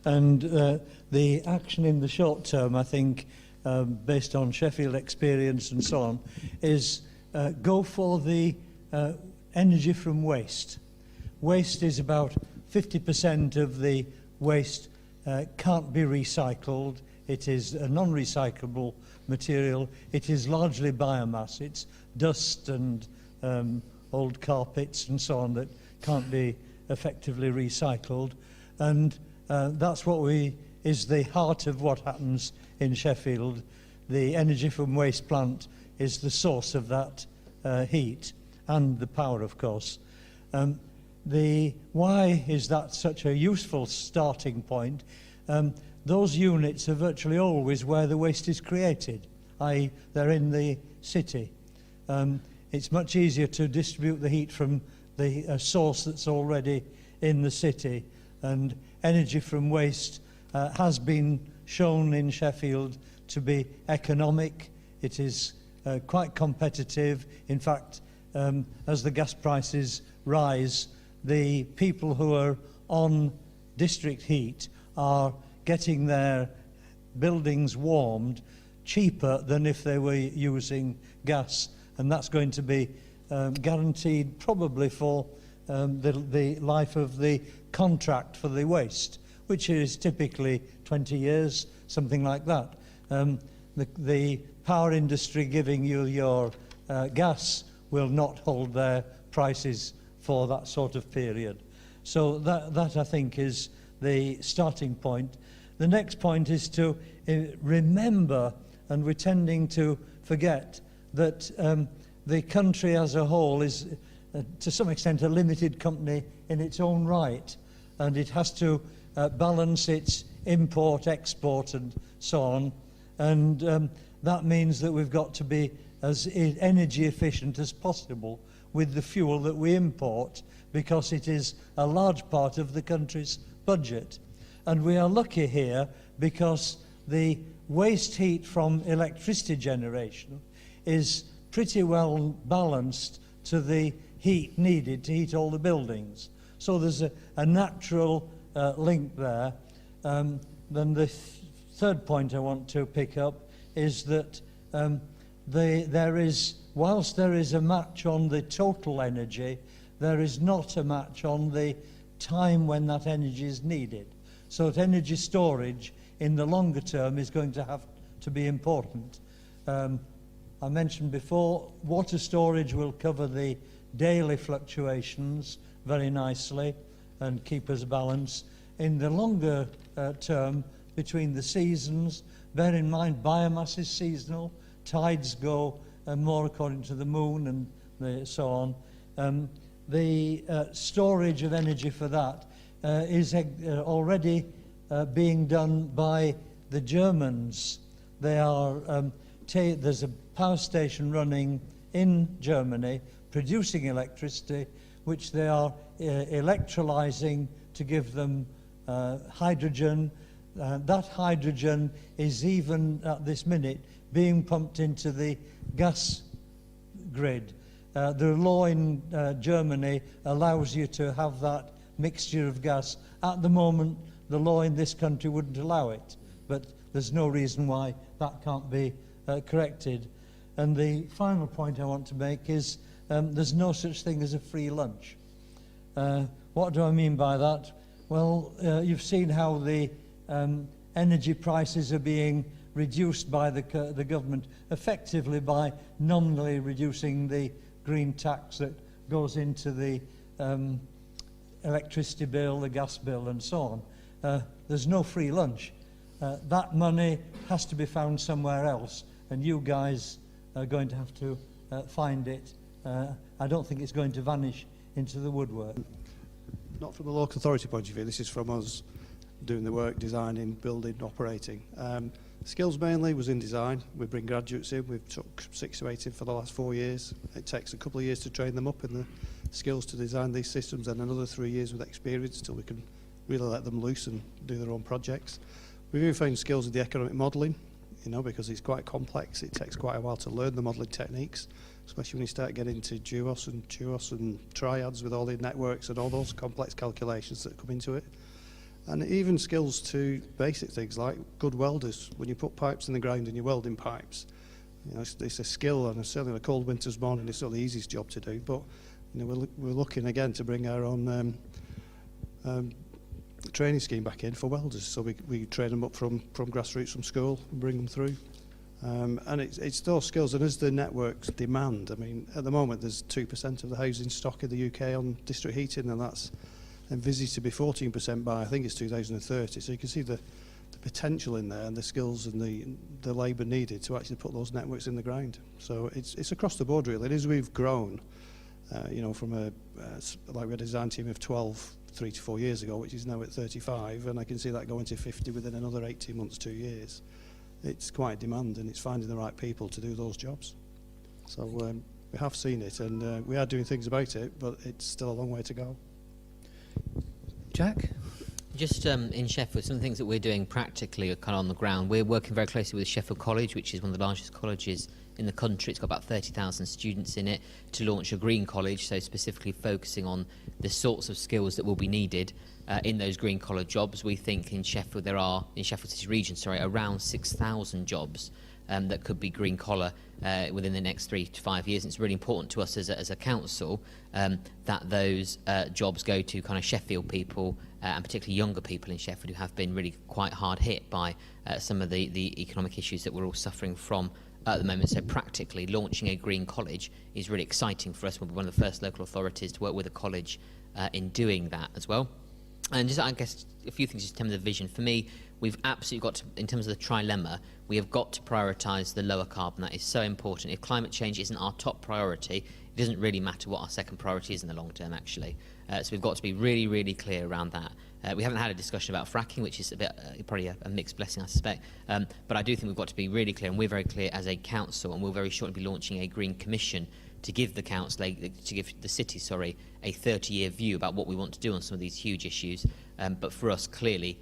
And the action in the short term, I think, based on Sheffield experience and so on, is go for the energy from waste. Waste is about 50% of the waste can't be recycled. It is a non-recyclable material. It is largely biomass. It's dust and old carpets and so on that can't be effectively recycled. And that's what is the heart of what happens in Sheffield. The energy from waste plant is the source of that heat and the power, of course. Why is that such a useful starting point? Those units are virtually always where the waste is created, i.e. they're in the city. It's much easier to distribute the heat from the source that's already in the city, and energy from waste has been shown in Sheffield to be economic. It is quite competitive. In fact, as the gas prices rise, the people who are on district heat are getting their buildings warmed cheaper than if they were using gas, and that's going to be guaranteed probably for the life of the contract for the waste, which is typically 20 years, something like that. The power industry giving you your gas will not hold their prices for that sort of period. So that I think is the starting point. The next point is to remember, and we're tending to forget, that the country as a whole is to some extent a limited company in its own right, and it has to balance its import, export and so on, and that means that we've got to be as energy efficient as possible with the fuel that we import, because it is a large part of the country's budget. And we are lucky here because the waste heat from electricity generation is pretty well balanced to the heat needed to heat all the buildings. So there's a natural link there. Then the third point I want to pick up is that whilst there is a match on the total energy, there is not a match on the time when that energy is needed. So that energy storage in the longer term is going to have to be important. I mentioned before, water storage will cover the daily fluctuations very nicely and keep us balanced. In the longer term, between the seasons, bear in mind biomass is seasonal, tides go more according to the moon and so on. The storage of energy for that is already being done by the Germans. They are there's a power station running in Germany producing electricity, which they are electrolyzing to give them hydrogen. That hydrogen is even at this minute being pumped into the gas grid. The law in Germany allows you to have that mixture of gas. At the moment, the law in this country wouldn't allow it, but there's no reason why that can't be corrected. And the final point I want to make is there's no such thing as a free lunch. What do I mean by that? Well, you've seen how the energy prices are being reduced by the government, effectively by nominally reducing the green tax that goes into the electricity bill, the gas bill and so on. There's no free lunch. That money has to be found somewhere else, and you guys are going to have to find it. I don't think it's going to vanish into the woodwork. Not from a local authority point of view, this is from us doing the work, designing, building, operating. Skills mainly was in design. We bring graduates in. We've took 6 to 8 in for the last 4 years. It takes a couple of years to train them up in the skills to design these systems, and another 3 years with experience till we can really let them loose and do their own projects. We've even found skills in the economic modelling, you know, because it's quite complex. It takes quite a while to learn the modelling techniques, especially when you start getting into GEOS and triads with all the networks and all those complex calculations that come into it. And even skills to basic things like good welders. When you put pipes in the ground and you're welding pipes, you know, it's a skill, and certainly on a cold winter's morning it's not the easiest job to do. But you know, we're looking again to bring our own training scheme back in for welders, so we train them up from grassroots from school and bring them through. And it's those skills, and as the networks demand, I mean, at the moment there's 2% of the housing stock in the UK on district heating, and that's envisaged to be 14% by, I think it's 2030. So you can see the potential in there and the skills and the labour needed to actually put those networks in the ground. So it's across the board really. And as we've grown, you know, from like we had a design team of 12 3 to 4 years ago, which is now at 35, and I can see that going to 50 within another 18 months, 2 years. It's quite demand, and it's finding the right people to do those jobs. So we have seen it, and we are doing things about it, but it's still a long way to go. Jack? Just in Sheffield, some of the things that we're doing practically are kind of on the ground. We're working very closely with Sheffield College, which is one of the largest colleges in the country. It's got about 30,000 students in it, to launch a green college, so specifically focusing on the sorts of skills that will be needed in those green collar jobs. We think in Sheffield there are, in Sheffield City region, around 6,000 jobs that could be green collar within the next 3 to 5 years. And it's really important to us as a council that those jobs go to kind of Sheffield people, and particularly younger people in Sheffield who have been really quite hard hit by some of the economic issues that we're all suffering from at the moment. So practically launching a green college is really exciting for us. We'll be one of the first local authorities to work with a college in doing that as well. And just, I guess, a few things just in terms of vision. For me, we've absolutely got to, in terms of the trilemma, we have got to prioritise the lower carbon. That is so important. If climate change isn't our top priority, it doesn't really matter what our second priority is in the long term, actually. So we've got to be really, really clear around that. We haven't had a discussion about fracking, which is a bit probably a mixed blessing, I suspect. But I do think we've got to be really clear, and we're very clear as a council, and we'll very shortly be launching a Green Commission to give the council, to give the city, a 30-year view about what we want to do on some of these huge issues. But for us, clearly,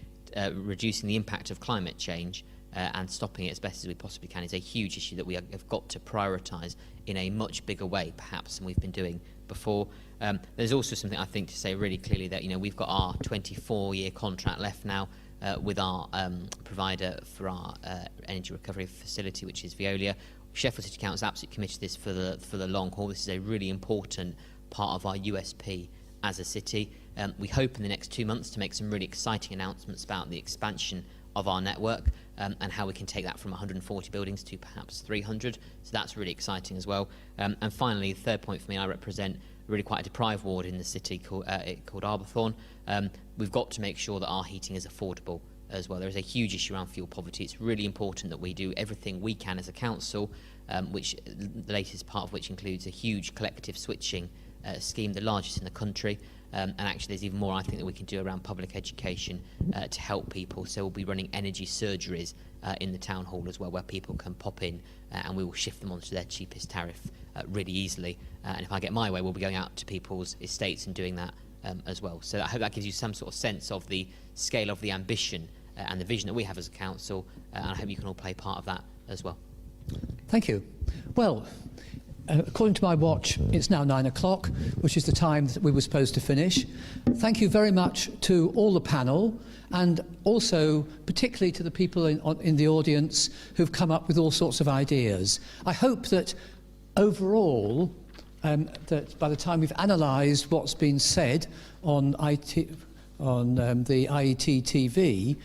reducing the impact of climate change and stopping it as best as we possibly can is a huge issue that we have got to prioritise in a much bigger way, perhaps, than we've been doing before. There's also something I think to say really clearly that, you know, we've got our 24-year contract left now with our provider for our energy recovery facility, which is Veolia. Sheffield City Council is absolutely committed to this for the long haul. This is a really important part of our USP as a city. We hope in the next 2 months to make some really exciting announcements about the expansion of our network and how we can take that from 140 buildings to perhaps 300. So that's really exciting as well. And finally, the third point for me, I represent really quite a deprived ward in the city called Arbourthorne. We've got to make sure that our heating is affordable as well. There is a huge issue around fuel poverty. It's really important that we do everything we can as a council, which the latest part of which includes a huge collective switching scheme, the largest in the country. And actually there's even more I think that we can do around public education to help people. So we'll be running energy surgeries in the town hall as well, where people can pop in and we will shift them onto their cheapest tariff really easily. And if I get my way, we'll be going out to people's estates and doing that as well. So I hope that gives you some sort of sense of the scale of the ambition and the vision that we have as a council, and I hope you can all play part of that as well. Thank you. Well, according to my watch, it's now 9 o'clock, which is the time that we were supposed to finish. Thank you very much to all the panel, and also particularly to the people in the audience who've come up with all sorts of ideas. I hope that overall, that by the time we've analysed what's been said on the IET TV,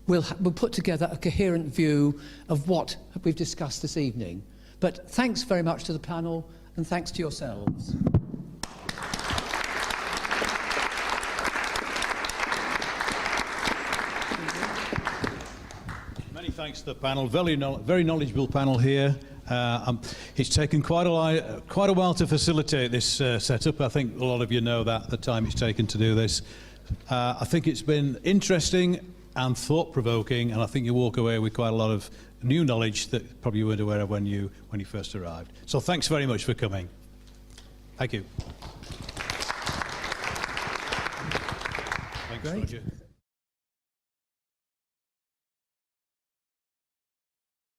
we'll put together a coherent view of what we've discussed this evening. But thanks very much to the panel, and thanks to yourselves. Many thanks to the panel. Very knowledgeable panel here. It's taken quite a while to facilitate this setup. I think a lot of you know that, the time it's taken to do this. I think it's been interesting and thought-provoking, and I think you walk away with quite a lot of new knowledge that probably you weren't aware of when you first arrived. So thanks very much for coming. Thank you. Thanks, Great. Roger.